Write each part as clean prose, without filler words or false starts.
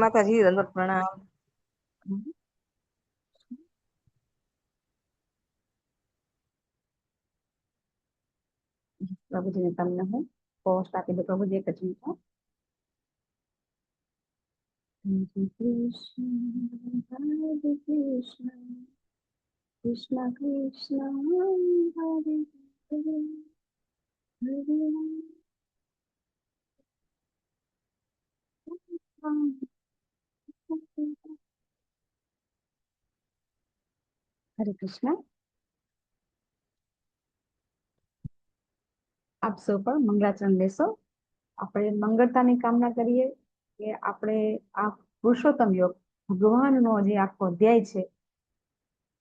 માતાજી, દંડવત પ્રણામ. પ્રભુજીને તમને હું પોસ્ટ આપી દો. પ્રભુજી એક જ મિનિટ. હરે કૃષ્ણ કૃષ્ણ કૃષ્ણ હરે હરે હરે રામ હરે કૃષ્ણ. આપ સૌ પણ મંગળાચરણ લેશો. આપણે મંગળતાની કામના કરીએ કે આપણે આ પુરુષોત્તમ યોગ ભગવાનનો જે આખો અધ્યાય છે,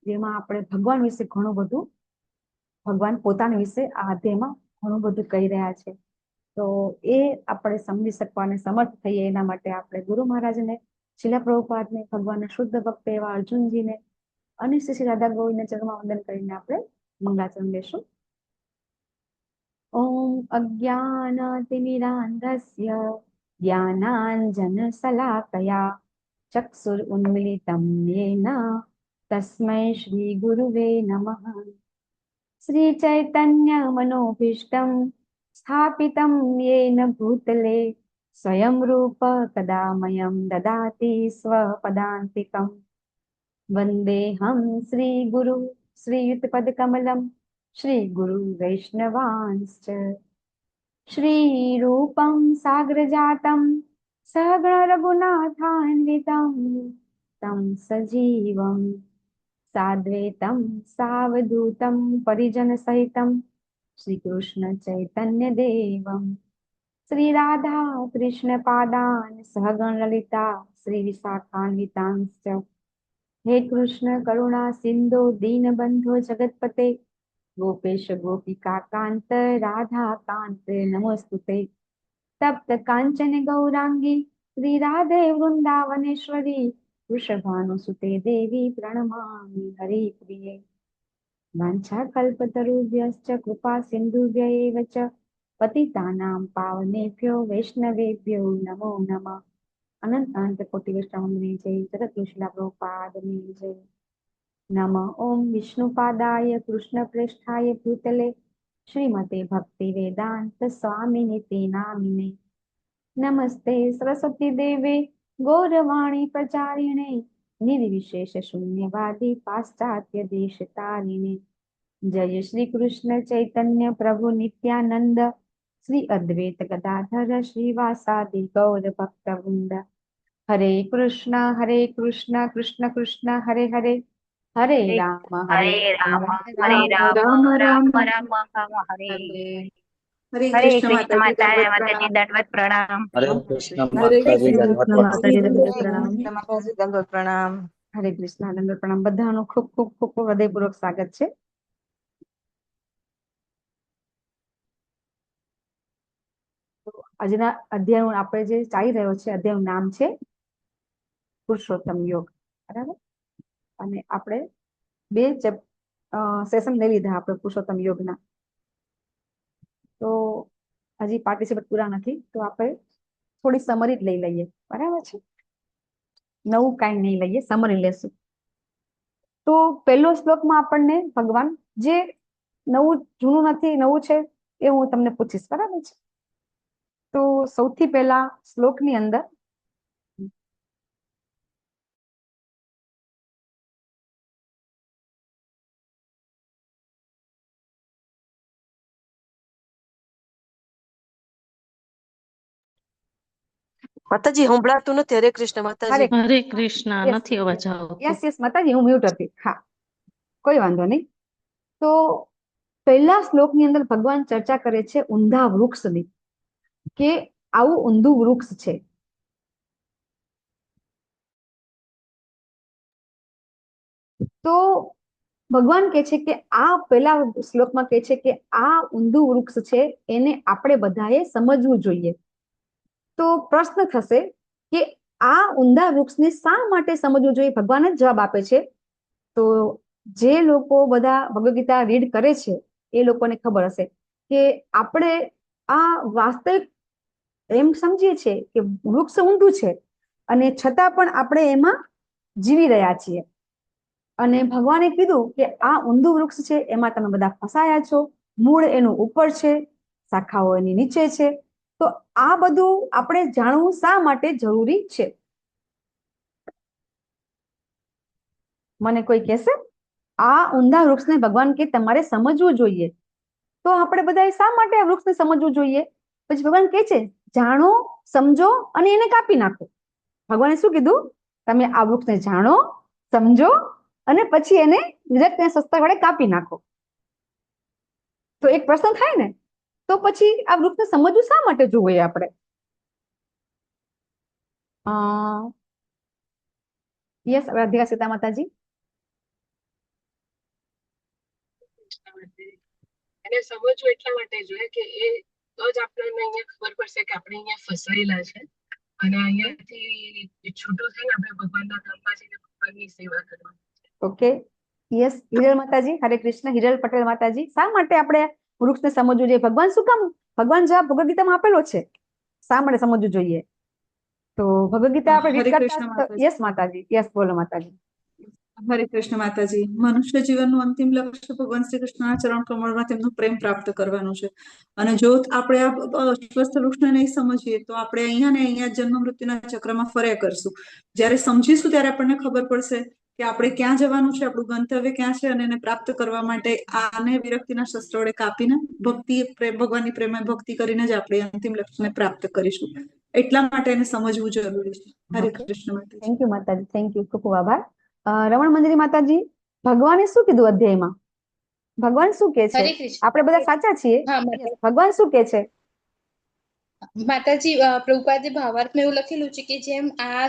જેમાં આપણે ભગવાન વિશે ઘણું બધું, ભગવાન પોતાના વિશે આ અધ્યાયમાં ઘણું બધું કહી રહ્યા છે. તો એ આપણે સમજી શકવાને સમર્થ થઈએ એના માટે આપણે ગુરુ મહારાજને, શીલા પ્રભુપાદને, ભગવાનના શુદ્ધ ભક્ત એવા અર્જુનજીને અને શ્રી શ્રી રાધા ગોવિંદને ચરણમાં વંદન કરીને આપણે મંગળાચરણ લેશું. ઓમ અજ્ઞાનાતિમિરાન્ધસ્ય જ્ઞાનાંજનશલાકયા ચક્ષુરુન્મિલિतं येन તસ્मै શ્રી ગુરુવે નમઃ. શ્રી ચૈતન્ય મનોભીષ્ટં સ્થાપિतं येन ભૂતલે સ્વયં રૂપ કદા મયં દદાતિ સ્વપદાન્તિકં. વંદેહં શ્રી ગુરુ શ્રીયુતપદકમલં શ્રી ગુરુ વૈષ્ણવાંશ્ચ. શ્રી રૂપં સાગ્રજાतं સહગણ રઘુનાથાન્વિतं तं સજીવં સાદ્વૈतं સાવધૂतं પરિજન સહિतं શ્રી કૃષ્ણ ચૈતન્ય દેવં શ્રી રાધા કૃષ્ણ પાદાન સહગણ લલિતા શ્રી વિશાખાન્વિતાંશ્ચ. હે કૃષ્ણ કરુણા સિંધુ દીનબંધો જગતપતે ગોપેશ ગોપિકા કાંત રાધા કાંત નમોસ્તુતે. તપ્ત કાંચન ગૌરાંગી શ્રી રાધે વૃંદાવનેશ્વરી વૃષભાનુસુતે દેવી પ્रणमामि હરિપ્રિયે. વાંછા કલ્પતરુભ્યશ્ચ કૃપા સિંધુભ્ય એવ ચ પતિતાનાં પાવનેભ્યો વૈષ્ણવેભ્યો નમો નમઃ. અનંત અનંત કોટી વૈષ્ણવની જય. જગતગુરુ શીલા પ્રભુપાદની જય. નમઃ ઓમ વિષ્ણુપાદાય કૃષ્ણ પ્રેષ્ઠાય ભૂતલે શ્રીમતે ભક્તિ વેદાંત સ્વામિનિતિ નામિને. નમસ્તે સરસ્વતી દેવે ગૌરવાણી પ્રચારિણે નિર્વિશેષ શૂન્યવાદી પાશ્ચાત્ય દેશ તારિણે. જય શ્રી કૃષ્ણ ચૈતન્ય પ્રભુ નિત્યાનંદ શ્રી અદ્વૈત ગદાધર શ્રીવાસાદિ ગૌર ભક્તવૃંદ. હરે કૃષ્ણ કૃષ્ણ કૃષ્ણ હરે હરે હરે રામ હરે રામ રામ રામ રામ રામ રામ હરે હરે હરે કૃષ્ણ કૃષ્ણ માતાજી, માતાજી દંડવત પ્રણામ. હરે કૃષ્ણ હરે માતાજી, કૃષ્ણ દંડવત માતાજી, દંડવત પ્રણામ. માતાજી, દંડવત પ્રણામ. હરે કૃષ્ણ દંડવત પ્રણામ. બધાનું ખૂબ ખૂબ ખૂબ ખૂબ હૃદયપૂર્વક સ્વાગત છે. આજના અધ્યાય આપણે જે ચાલી રહ્યો છે, અધ્યાયનું નામ છે પુરુષોત્તમ યોગ. બરાબર. અને આપણે બે સેશન લઈ લીધા આપણે પુરુષોત્તમ યોગના. તો હજી પાર્ટિસિપેટ પૂરા નથી, તો આપણે થોડી સમરી જ લઈ લઈએ. બરાબર છે. નવું કાંઈ નહીં લઈએ, સમરી લેશું. તો પહેલો શ્લોકમાં આપણને ભગવાન, જે નવું જૂનું નથી, નવું છે એ હું તમને પૂછીશ. બરાબર છે. તો સૌથી પહેલા શ્લોકની અંદર માતાજી સંભળાતું નથી. હરે કૃષ્ણ માતાજી. હરે કૃષ્ણ નથી અવાજ આવતો. યસ માતાજી, હું મ્યુટ હતી. હા, કોઈ વાંધો નહીં. તો પહેલા શ્લોકની અંદર ભગવાન ચર્ચા કરે છે ઊંધા વૃક્ષની, કે આવું ઊંધું વૃક્ષ છે. તો ભગવાન કહે છે કે આ પહેલા શ્લોકમાં કહે છે કે આ ઊંધું વૃક્ષ છે, એને આપણે બધાએ સમજવું જોઈએ. તો પ્રશ્ન થશે કે આ ઊંધા વૃક્ષને શા માટે સમજવું જોઈએ? ભગવાન જ જવાબ આપે છે. તો જે લોકો બધા ભગવદ ગીતા રીડ કરે છે એ લોકોને ખબર હશે કે આપણે આ વાસ્તવિક એમ સમજીએ છીએ કે વૃક્ષ ઊંધું છે, અને છતાં પણ આપણે એમાં જીવી રહ્યા છીએ. અને ભગવાને કીધું કે આ ઊંધું વૃક્ષ છે, એમાં તમે બધા ફસાયા છો, મૂળ એનું ઉપર છે, શાખાઓ એની નીચે છે. તો આ બધું આપણે જાણવું શા માટે જરૂરી છે? મને કોઈ કહેશે? આ ઊંધા વૃક્ષને ભગવાન કે તમારે સમજવું જોઈએ. તો આપણે બધાએ શા માટે આ વૃક્ષને સમજવું જોઈએ? પછી ભગવાન કહે છે જાણો, સમજો અને એને કાપી નાખો. ભગવાને શું કીધું? તમે આ વૃક્ષને જાણો, સમજો અને પછી એને વિરક્ત શસ્ત્ર વડે કાપી નાખો. તો એક પ્રશ્ન થાય ને, તો પછી આ વૃક્ષને સમજવું શા માટે જોઈએ આપણે? યસ, રાધિકા સીતા માતાજી. એને સમજવું એટલા માટે જોઈએ કે એ તો જ આપણને અહીંયા ખબર પડશે કે આપણે અહીંયા ફસાયેલા છે અને અહીંયાથી છૂટું થઈને આપણે ભગવાનના ધામમાં જઈને ભગવાનની સેવા કરવાની. ઓકે, યસ, હિરલ માતાજી. હરે કૃષ્ણ. હિરલ પટેલ માતાજી, શા માટે આપણે વૃક્ષને સમજવું જોઈએ? ભગવાન શું કામ? ભગવાન જવાબ ભગવદ ગીતામાં આપેલો છે, શા માટે સમજવું જોઈએ? તો ભગવદ ગીતા આપણે રીડ કરતા. યસ માતાજી, યસ, બોલો માતાજી. હરે કૃષ્ણ માતાજી. મનુષ્ય જીવનનું અંતિમ લક્ષ્ય ભગવાન શ્રી કૃષ્ણના ચરણ કમળમાં તેમનો પ્રેમ પ્રાપ્ત કરવાનો છે. અને જો આપણે આ સ્વસ્થ વૃક્ષને નહીં સમજીએ તો આપણે અહીંયા ને અહીંયા જન્મ મૃત્યુના ચક્રમાં ફર્યા કરશું. જ્યારે સમજીશું ત્યારે આપણને ખબર પડશે કે આપણે ક્યાં જવાનું છે, આપણું ગંતવ્ય ક્યાં છે, અને એને પ્રાપ્ત કરવા માટે આને વિરક્તિના શસ્ત્ર વડે કાપીને ભગવાનની પ્રેમ ભક્તિ કરીને જ આપણે અંતિમ લક્ષ્યને પ્રાપ્ત કરીશું. એટલા માટે એને સમજવું જરૂરી છે. હરે કૃષ્ણ માતાજી. થેન્ક યુ માતાજી, થેન્ક યુ, ખૂબ ખૂબ આભાર. રમણ મંજરી માતાજી, ભગવાને શું કીધું અધ્યાયમાં? ભગવાન શું કે છે? હરે કૃષ્ણ. આપણે બધા સાચા છીએ. હા માતા- ભગવાન શું કે છે? માતાજી, પ્રભુપાદે ભાવાર્થમાં એવું લખેલું છે કે જેમ આ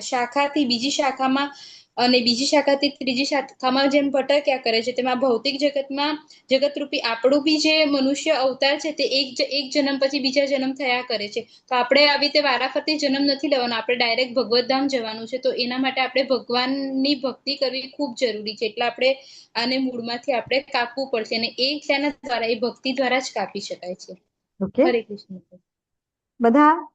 શાખાથી બીજી શાખામાં અને બીજી શાખાથી ત્રીજી શાખામાં જેમ ભટક્યા કરે છે, તેમાં ભૌતિક જગતમાં જગતરૂપી આપણું બી જે મનુષ્ય અવતાર છે તે એક જન્મ પછી બીજા જન્મ થયા કરે છે. તો આપણે આવી રીતે વારાફરતી જન્મ નથી લેવાનો, આપણે ડાયરેક્ટ ભગવતધામ જવાનું છે. તો એના માટે આપણે ભગવાનની ભક્તિ કરવી ખૂબ જરૂરી છે. એટલે આપણે આને મૂળમાંથી આપણે કાપવું પડશે અને એ તેના દ્વારા, એ ભક્તિ દ્વારા જ કાપી શકાય છે. ઓકે, હરે કૃષ્ણ. બધા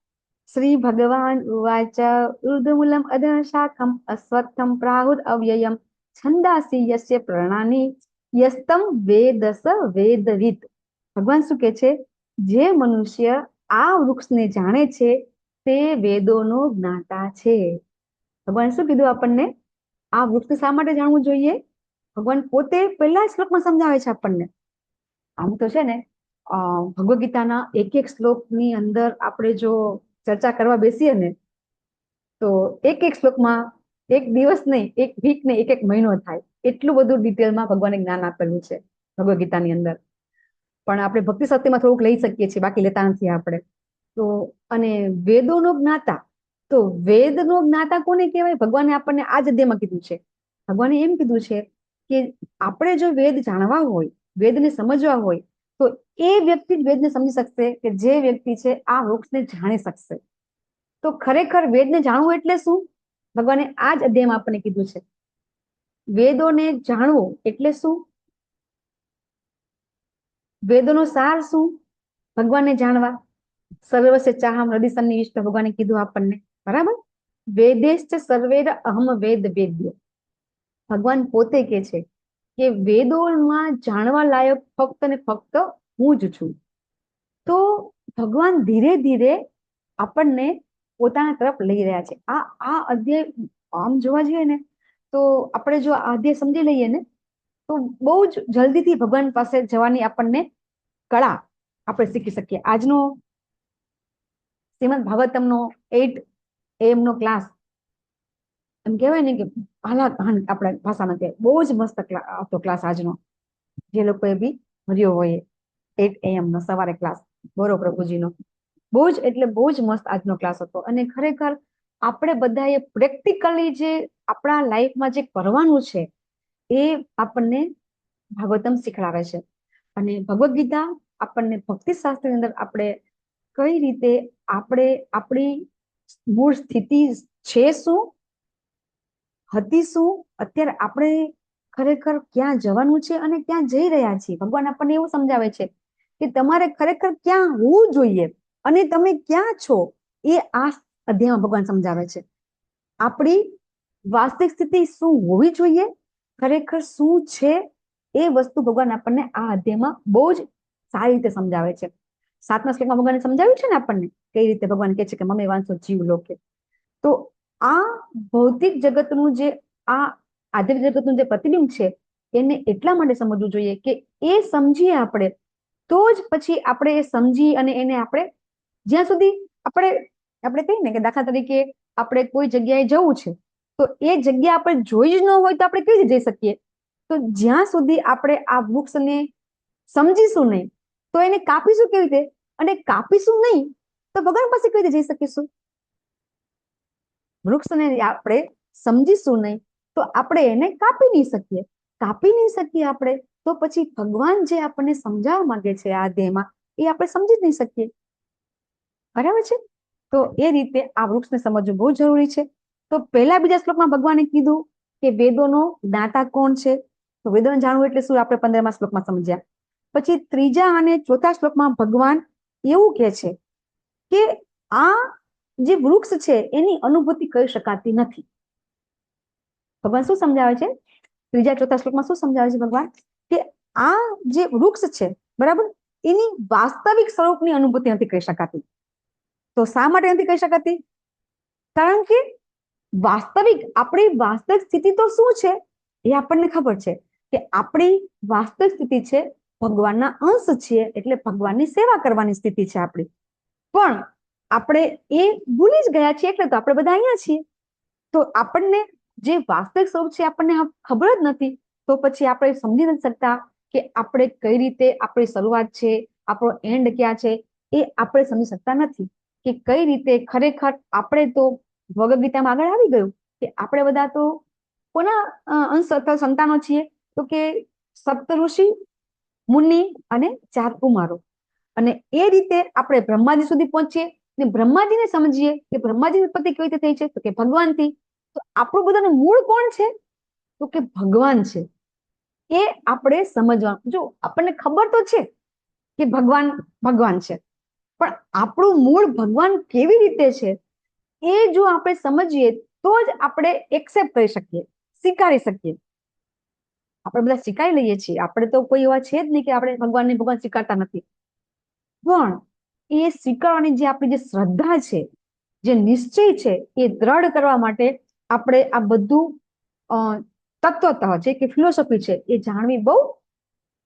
શ્રી ભગવાન ઉવાચ ઉર્ધમૂલમ અધઃ શાખમ અસ્વત્થમ પ્રાહુર અવ્યયમ છંદાસી યસ્ય પ્રણાની યસ્તમ વેદસ વેદવિત. ભગવાન શું કે છે? જે મનુષ્ય આ વૃક્ષને જાણે છે તે વેદોનો જ્ઞાતા છે. ભગવાન શું કીધું આપણને? આ વૃક્ષને શા માટે જાણવું જોઈએ? ભગવાન પોતે પહેલા શ્લોકમાં સમજાવે છે આપણને. આમ તો છે ને ભગવદ ગીતાના એક એક શ્લોકની અંદર આપણે જો ચર્ચા કરવા બેસીએ ને તો એક એક શ્લોકમાં એક દિવસ નહીં, એક વીક નહીં, એક એક મહિનો થાય. એટલું બધું ડિટેલમાં ભગવાને જ્ઞાન આપેલું છે ભગવદ ગીતાની અંદર. પણ આપણે ભક્તિ સત્યમાં થોડુંક લઈ શકીએ છીએ, બાકી લેતા નથી આપણે. તો અને વેદોનો જ્ઞાતા, તો વેદનો જ્ઞાતા કોને કહેવાય? ભગવાને આપણને આ જ અધ્યાયમાં કીધું છે. ભગવાને એમ કીધું છે કે આપણે જો વેદ જાણવા હોય, વેદને સમજવા હોય, તો એ વ્યક્તિ જ વેદને સમજી શકશે કે જે વ્યક્તિ છે આ વૃક્ષને જાણી શકશે. તો ખરેખર વેદને જાણવું એટલે શું? ભગવાને આ જ અધ્યાયમાં આપણને કીધું છે. વેદોને જાણવું એટલે શું? વેદોનો સાર શું? ભગવાનને જાણવા. સર્વસ્ય ચાહમ હૃદય સન્નિવિષ્ટ ભગવાને કીધું આપણને, બરાબર? વેદેશ્ચ સર્વેર અહમ વેદ વેદ્ય. ભગવાન પોતે કે છે કે વેદોમાં જાણવા લાયક ફક્ત ને ફક્ત હું જ છું. તો ભગવાન ધીરે ધીરે આપણને પોતાના તરફ લઈ રહ્યા છે. આ અધ્યાય આમ જોવા જઈએ ને તો આપણે જો આ અધ્યાય સમજી લઈએ ને તો બહુ જ જલ્દીથી ભગવાન પાસે જવાની આપણને કળા આપણે શીખી શકીએ. આજનો શ્રીમદ ભાગવતમનો 8 AM નો ક્લાસ, એમ કહેવાય ને કે આપણા ભાષામાં કહેવાય, બહુ જ મસ્ત હતો ક્લાસ આજનો. જે લોકોએ બી ભર્યો હોય 8 AM નો સવારે ક્લાસ ગૌરવ પ્રભુજીનો, બહુ જ એટલે બહુ જ મસ્ત આજનો ક્લાસ હતો. અને ખરેખર આપણે બધાએ પ્રેક્ટિકલી જે આપણા લાઈફમાં જે કરવાનું છે એ આપણને ભાગવતમ શીખડાવે છે. અને ભગવદ ગીતા આપણને ભક્તિ શાસ્ત્રની અંદર આપણે કઈ રીતે આપણે આપણી મૂળ સ્થિતિ છે શું, હતી શું, અત્યારે આપણે ખરેખર ક્યાં જવાનું છે અને ક્યાં જઈ રહ્યા છીએ. ભગવાન આપણને એવું સમજાવે છે કે તમારે ખરેખર ક્યાં હોવું જોઈએ અને તમે ક્યાં છો એ આ અધ્યાયમાં ભગવાન સમજાવે છે. આપણી વાસ્તવિક સ્થિતિ શું હોવી જોઈએ, ખરેખર શું છે, એ વસ્તુ ભગવાન આપણને આ અધ્યાયમાં બહુ જ સારી રીતે સમજાવે છે. 7મા શ્લોકમાં ભગવાને સમજાવ્યું છે ને આપણને કઈ રીતે ભગવાન કહે છે કે મમે વાંચો જીવ લોકે. તો આ ભૌતિક જગતનું જે આ આધ્યાત્મિક જગતનું જે પ્રતિબિંબ છે એને એટલા માટે સમજવું જોઈએ કે એ સમજીએ આપણે તો જ પછી આપણે એ સમજી અને એને આપણે જ્યાં સુધી આપણે કહીએ ને કે દાખલા તરીકે આપણે કોઈ જગ્યાએ જવું છે તો એ જગ્યા આપણે જોઈ જ ન હોય તો આપણે કઈ રીતે જઈ શકીએ? તો જ્યાં સુધી આપણે આ વૃક્ષને સમજીશું નહીં તો એને કાપીશું કેવી રીતે, અને કાપીશું નહીં તો ભગવાન પાસે કઈ રીતે જઈ શકીશું? વૃક્ષને આપણે સમજીશું નહીં તો આપણે એને કાપી નહીં શકીએ આપણે તો પછી ભગવાન જે આપણને સમજાવવા માંગે છે આ અધ્યાયમાં એ આપણે સમજી જ નહીં શકીએ. બરાબર છે? તો એ રીતે આ વૃક્ષને સમજવું બહુ જરૂરી છે. તો પહેલા બીજા શ્લોકમાં ભગવાને કીધું કે વેદોનો જ્ઞાતા કોણ છે, તો વેદોને જાણવું એટલે શું આપણે 15મા શ્લોકમાં સમજ્યા. પછી ત્રીજા અને ચોથા શ્લોકમાં ભગવાન એવું કહે છે કે આ જે વૃક્ષ છે એની અનુભૂતિ કરી શકાતી નથી. ભગવાન શું સમજાવે છે? ત્રીજા ચોથા શ્લોકમાં શું સમજાવે છે ભગવાન? કે આ જે વૃક્ષ છે બરાબર એની વાસ્તવિક સ્વરૂપની અનુભૂતિ નથી કરી શકાતી. તો શા માટે નથી કરી શકાતી? કારણ કે આપણી વાસ્તવિક સ્થિતિ તો શું છે એ આપણને ખબર છે કે આપણી વાસ્તવિક સ્થિતિ છે ભગવાનના અંશ છીએ, એટલે ભગવાનની સેવા કરવાની સ્થિતિ છે આપણી. પણ આપણે એ ભૂલી જ ગયા છીએ એટલે તો આપણે બધા અહીંયા છીએ. તો આપણને જે વાસ્તવિક સ્વરૂપ છે આપણને ખબર જ નથી, તો પછી આપણે સમજી નથી શકતા કે આપણે કઈ રીતે આપણી શરૂઆત છે, આપણો એન્ડ ક્યાં છે એ આપણે સમજી શકતા નથી. કે કઈ રીતે ખરેખર આપણે તો ભગવદ ગીતામાં આગળ આવી ગયું કે આપણે બધા તો કોના અંશ અથવા સંતાનો છીએ? તો કે સપ્ત ઋષિ, મુનિ અને 4 કુમારો. અને એ રીતે આપણે બ્રહ્માજી સુધી પહોંચીએ ને બ્રહ્માજીને સમજીએ કે બ્રહ્માજીની ઉત્પત્તિ કેવી રીતે થઈ છે, તો કે ભગવાનથી. તો આપણું બધાનું મૂળ કોણ છે? તો કે ભગવાન છે. એ આપણે સમજવાનું. જો આપણને ખબર તો છે કે ભગવાન છે, પણ આપણું મૂળ ભગવાન કેવી રીતે છે એ જો આપણે સમજીએ તો જ આપણે એક્સેપ્ટ કરી શકીએ, સ્વીકારી શકીએ. આપણે બધા સ્વીકારી લઈએ છીએ, આપણે તો કોઈ એવા છે જ નહીં કે આપણે ભગવાન સ્વીકારતા નથી. પણ એ સ્વીકારવાની જે આપણી જે શ્રદ્ધા છે, જે નિશ્ચય છે એ દ્રઢ કરવા માટે આપણે આ બધું તત્વતઃ જે કે ફિલોસોફી છે એ જાણવી બહુ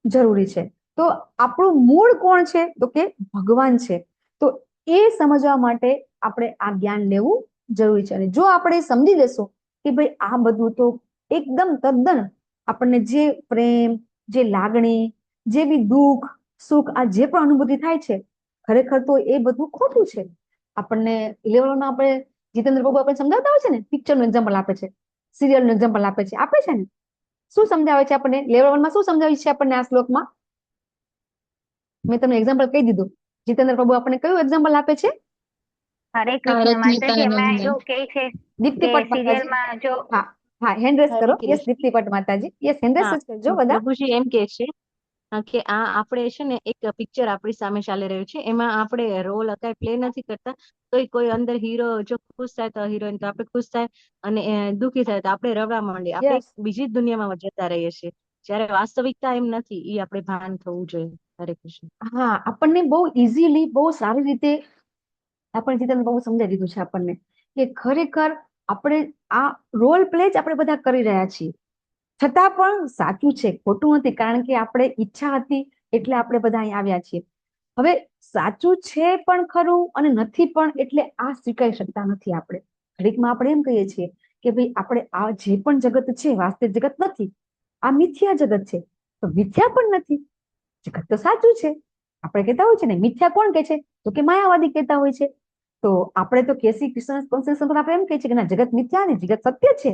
જરૂરી છે. તો આપણું મૂળ કોણ છે? તો કે ભગવાન છે. તો એ સમજવા માટે આપણે આ જ્ઞાન લેવું જરૂરી છે. અને જો આપણે સમજી લેશું કે ભાઈ આ બધું તો એકદમ તદ્દન આપણને જે પ્રેમ, જે લાગણી, જે બી દુઃખ સુખ આ જે પણ અનુભૂતિ થાય છે ખરેખર તો એ બધું ખોટું છે. આપણને 11 આપણે જીતેન્દ્ર બાબુ આપણે સમજાવતા હોય છે ને, પિક્ચરનું એક્ઝામ્પલ આપે છે, સિરિયલનું એક્ઝામ્પલ આપે છે ને. શું સમજાવે છે આપણને? લેવલ 1માં શું સમજાવ્યું છે આપણને આ શ્લોકમાં? મેં તમને એક્ઝામ્પલ કહી દીધું. જીતેન્દ્ર પ્રભુ આપણને કયું એક્ઝામ્પલ આપે છે? હરે કૃષ્ણ માતાજી. એમાં એવું કહે છે દીપ્તિ કે પટ માતાજી. સિરિયલમાં જો હા હેન્ડ રેસ કરો. હરે યસ કૃષ્ણ. દીપ્તિ પટ માતાજી. યસ હેન્ડ રેસ હા, જ કરજો બધા. પ્રભુજી એમ કે છે કે આ આપણે છે ને એક પિક્ચર આપણી સામે ચાલી રહ્યું છે, એમાં આપણે રોલ અત્યારે પ્લે નથી કરતા, તો કોઈ અંદર હીરો જો ખુશ થાય તો હિરોઈન તો આપણે ખુશ થાય, અને દુઃખી થાય તો આપણે રડવા માંડીએ. આપણે યસ. બીજી જ દુનિયામાં જતા રહીએ છીએ, જ્યારે વાસ્તવિકતા એમ નથી. એ આપણે ભાન થવું જોઈએ. હરે કૃષ્ણ. હા, આપણને બહુ ઇઝીલી બહુ સારી રીતે આપણે જીતેન્દ્ર બહુ સમજાવી દીધું છે આપણને કે ખરેખર આપણે આ રોલ પ્લે જ આપણે બધા કરી રહ્યા છીએ, છતાં પણ સાચું છે, ખોટું નથી. કારણ કે આપણે ઈચ્છા હતી એટલે આપણે બધા અહીં આવ્યા છીએ. હવે સાચું છે પણ ખરું અને નથી પણ, એટલે આ સ્વીકારી શકતા નથી આપણે. ઘડીકમાં આપણે એમ કહીએ છીએ કે ભાઈ આપણે આ જે પણ જગત છે વાસ્તવિક જગત નથી, આ મિથ્યા જગત છે. તો મિથ્યા પણ નથી, જગત તો સાચું છે. આપણે કહેતા હોય છે ને, મિથ્યા કોણ કે છે? તો કે માયાવાદી કહેતા હોય છે. તો આપણે તો કેસી કૃષ્ણ કોન્સેપ્શન પર આપણે એમ કહીએ છીએ કે ના, જગત મિથ્યા ને જગત સત્ય છે.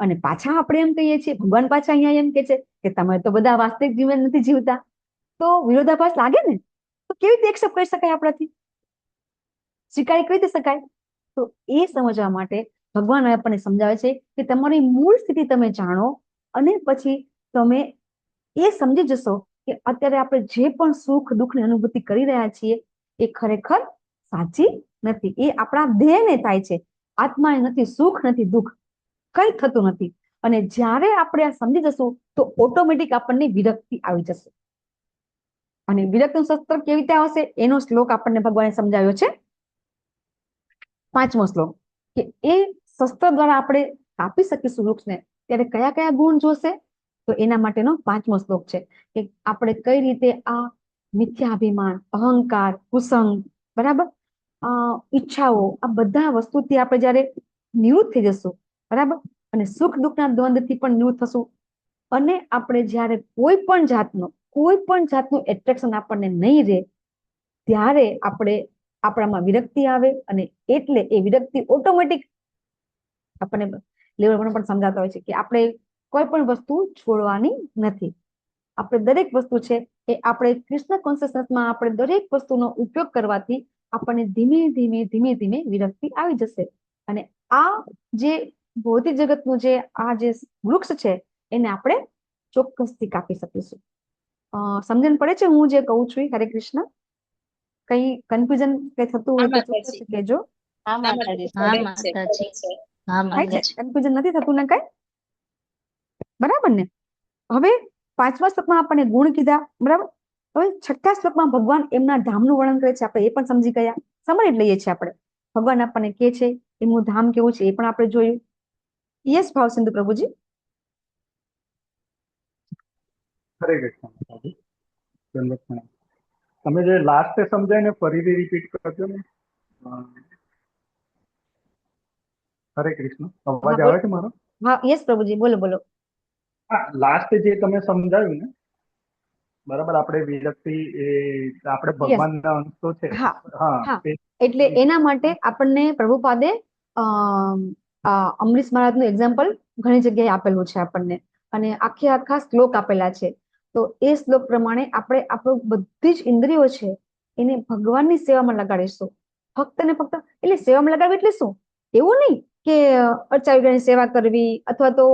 અને પાછા આપણે એમ કહીએ છીએ, ભગવાન પાછા અહીંયા એમ કે છે કે તમે તો બધા વાસ્તવિક જીવન નથી જીવતા. તો વિરોધાભાસ લાગે ને. તો કેવી રીતે એક્સેપ્ટ કરી શકાય આપણાથી? સ્વીકારી કઈ રીતે શકાય? તો એ સમજવા માટે ભગવાન આપણને સમજાવે છે કે તમારી મૂળ સ્થિતિ તમે જાણો, અને પછી તમે એ સમજી જશો કે અત્યારે આપણે જે પણ સુખ દુઃખની અનુભૂતિ કરી રહ્યા છીએ એ ખરેખર સાચી નથી, એ આપણા દેહને થાય છે, આત્માને નથી, સુખ નથી, દુઃખ કઈ થતું નથી. અને જ્યારે આપણે આ સમજી જશું તો ઓટોમેટિક આપણને વિરક્તિ આવી જશે. અને વિરક્તિનું શસ્ત્ર કેવી રીતે આવશે એનો શ્લોક આપણને ભગવાને સમજાવ્યો છે, 5મો શ્લોક, કે એ શસ્ત્ર દ્વારા આપણે કાપી શકીશું વૃક્ષને. ત્યારે કયા કયા ગુણ જોશે? તો એના માટેનો 5મો શ્લોક છે કે આપણે કઈ રીતે આ મિથ્યાભિમાન, અહંકાર, કુસંગ, બરાબર, ઈચ્છાઓ, આ બધા વસ્તુથી આપણે જયારે નિવૃત્ત થઈ જશું, બરાબર, અને સુખ દુઃખના દ્વંદથી પણ નિવૃત્ત થશું, અને આપણે જયારે કોઈ પણ જાતનું એટ્રેક્શન આપણને નહીં રહે, ત્યારે આપણામાં વિરક્તિ આવે. અને એટલે એ વિરક્તિ ઓટોમેટિક આપણને લેવલ પણ સમજાતા હોય છે કે આપણે કોઈ પણ વસ્તુ છોડવાની નથી. આપણે દરેક વસ્તુ છે એ આપણે કૃષ્ણ કોન્શિયસનેસમાં આપણે દરેક વસ્તુનો ઉપયોગ કરવાથી આપણને ધીમે ધીમે વિરક્તિ આવી જશે. અને આ જે ભૌતિક જગતનું જે વૃક્ષ છે એને આપણે ચોક્કસથી કાપી શકીશું. સમજણ પડે છે હું જે કહું છું? હરે કૃષ્ણ. કઈ કન્ફ્યુઝન કઈ થતું હોય તો ચોક્કસ કહેજો. હા માતાજી. હા માતાજી. હા થાય છે? માતાજી. કન્ફ્યુઝન નથી થતું ને કઈ? બરાબર ને? હવે 5મા શ્લોકમાં આપણને ગુણ કીધા, બરાબર. હવે 6થા શ્લોકમાં ભગવાન એમના ધામનું વર્ણન કરે છે. આપણે એ પણ સમજી ગયા, સમજી લઈએ છીએ આપણે. ભગવાન આપણને કે છે એમનું ધામ કેવું છે એ પણ આપણે જોયું. યસ ભાવ સિંધુ પ્રભુજી. હરે કૃષ્ણ માતાજી. દંડવત પ્રણામ. તમે જે લાસ્ટ સમજાય ને ફરીથી રિપીટ કરજો ને. હરે કૃષ્ણ. અવાજ આવે છે મારો? હા યસ પ્રભુજી, બોલો બોલો. હા, લાસ્ટ જે તમે સમજાવ્યું ને, બરાબર, આપણે વિરક્તિ એ આપણે ભગવાનના અંશ તો છે. હા હા, હા, એટલે એના માટે આપણને પ્રભુપાદે અમરીશ મહારાજનું એક્ઝામ્પલ ઘણી જગ્યાએ આપેલું છે આપણને, અને આખા શ્લોક આપેલા છે. તો એ શ્લોક પ્રમાણે આપણે આપણું બધી જ ઇન્દ્રિયો છે એને ભગવાનની સેવામાં લગાડીશું. ફક્ત ને ફક્ત, એટલે સેવામાં લગાડવી એટલે શું? એવું નહીં કે 48 સેવા કરવી અથવા તો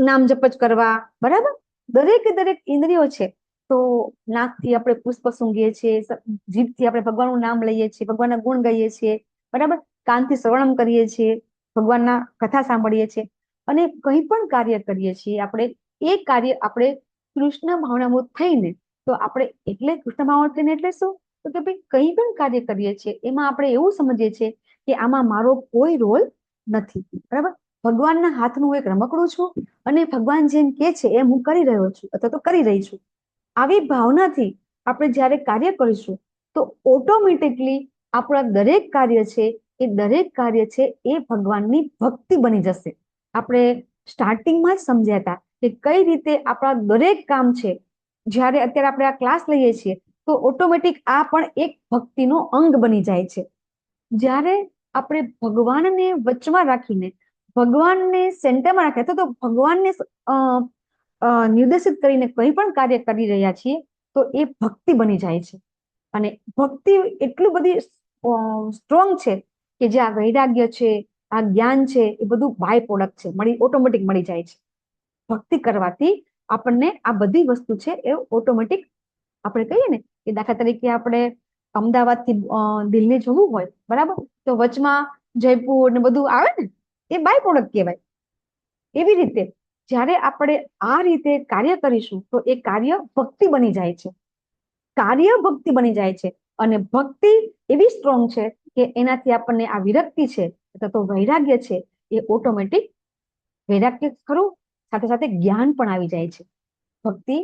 નામ જપ જ કરવા, બરાબર. દરેક ઇન્દ્રિયો છે. તો નાકથી આપણે પુષ્પ સૂંઘીએ છીએ, જીભથી આપણે ભગવાનનું નામ લઈએ છીએ, ભગવાનના ગુણ ગાઈએ છીએ, બરાબર. કાનથી શ્રવણમ કરીએ છીએ, ભગવાનના કથા સાંભળીએ છીએ, અને કંઈ પણ કાર્ય કરીએ છીએ આપણે, એ કાર્ય આપણે કૃષ્ણ ભાવનામૃત થઈને, તો આપણે એટલે કૃષ્ણ ભાવનામૃત થઈને એટલે શું? તો કે ભાઈ કંઈ પણ કાર્ય કરીએ છીએ એમાં આપણે એવું સમજીએ છીએ કે આમાં મારો કોઈ રોલ નથી, બરાબર. ભગવાનના હાથનું હું એક રમકડું છું અને ભગવાન જેમ કે છે એમ હું કરી રહ્યો છું અથવા તો કરી રહી છું. આવી ભાવનાથી આપણે જ્યારે કાર્ય કરીશું તો ઓટોમેટિકલી આપણા દરેક કાર્ય છે એ ભગવાનની ભક્તિ બની જશે. આપણે સ્ટાર્ટિંગમાં જ સમજ્યા હતા કે કઈ રીતે આપણા દરેક કામ છે. જ્યારે અત્યારે આપણે આ ક્લાસ લઈએ છીએ તો ઓટોમેટિક આ પણ એક ભક્તિનો અંગ બની જાય છે. જ્યારે આપણે ભગવાનને વચમાં રાખીને, ભગવાનને સેન્ટરમાં રાખીએ તો ભગવાનને નિર્દેશિત કરીને કંઈ પણ કાર્ય કરી રહ્યા છીએ તો એ ભક્તિ બની જાય છે. અને ભક્તિ એટલું બધી સ્ટ્રોંગ છે કે જે આ વૈરાગ્ય છે, આ જ્ઞાન છે, એ બધું બાય પ્રોડક્ટ છે, ઓટોમેટિક મળી જાય છે. ભક્તિ કરવાથી આપણને આ બધી વસ્તુ છે એ ઓટોમેટિક, આપણે કહીએ ને કે દાખલા તરીકે આપણે અમદાવાદથી દિલ્હી જવું હોય, બરાબર, તો વચમાં જયપુર ને બધું આવે ને, એ બાય પ્રોડક્ટ કહેવાય. એવી રીતે જ્યારે આપણે આ રીતે કાર્ય કરીશું તો એ કાર્ય ભક્તિ બની જાય છે, અને ભક્તિ એવી સ્ટ્રોંગ છે કે એનાથી આપણને આ વિરક્તિ છે અથવા તો વૈરાગ્ય છે એ ઓટોમેટિક, વૈરાગ્ય ખરું, સાથે સાથે જ્ઞાન પણ આવી જાય છે. ભક્તિ,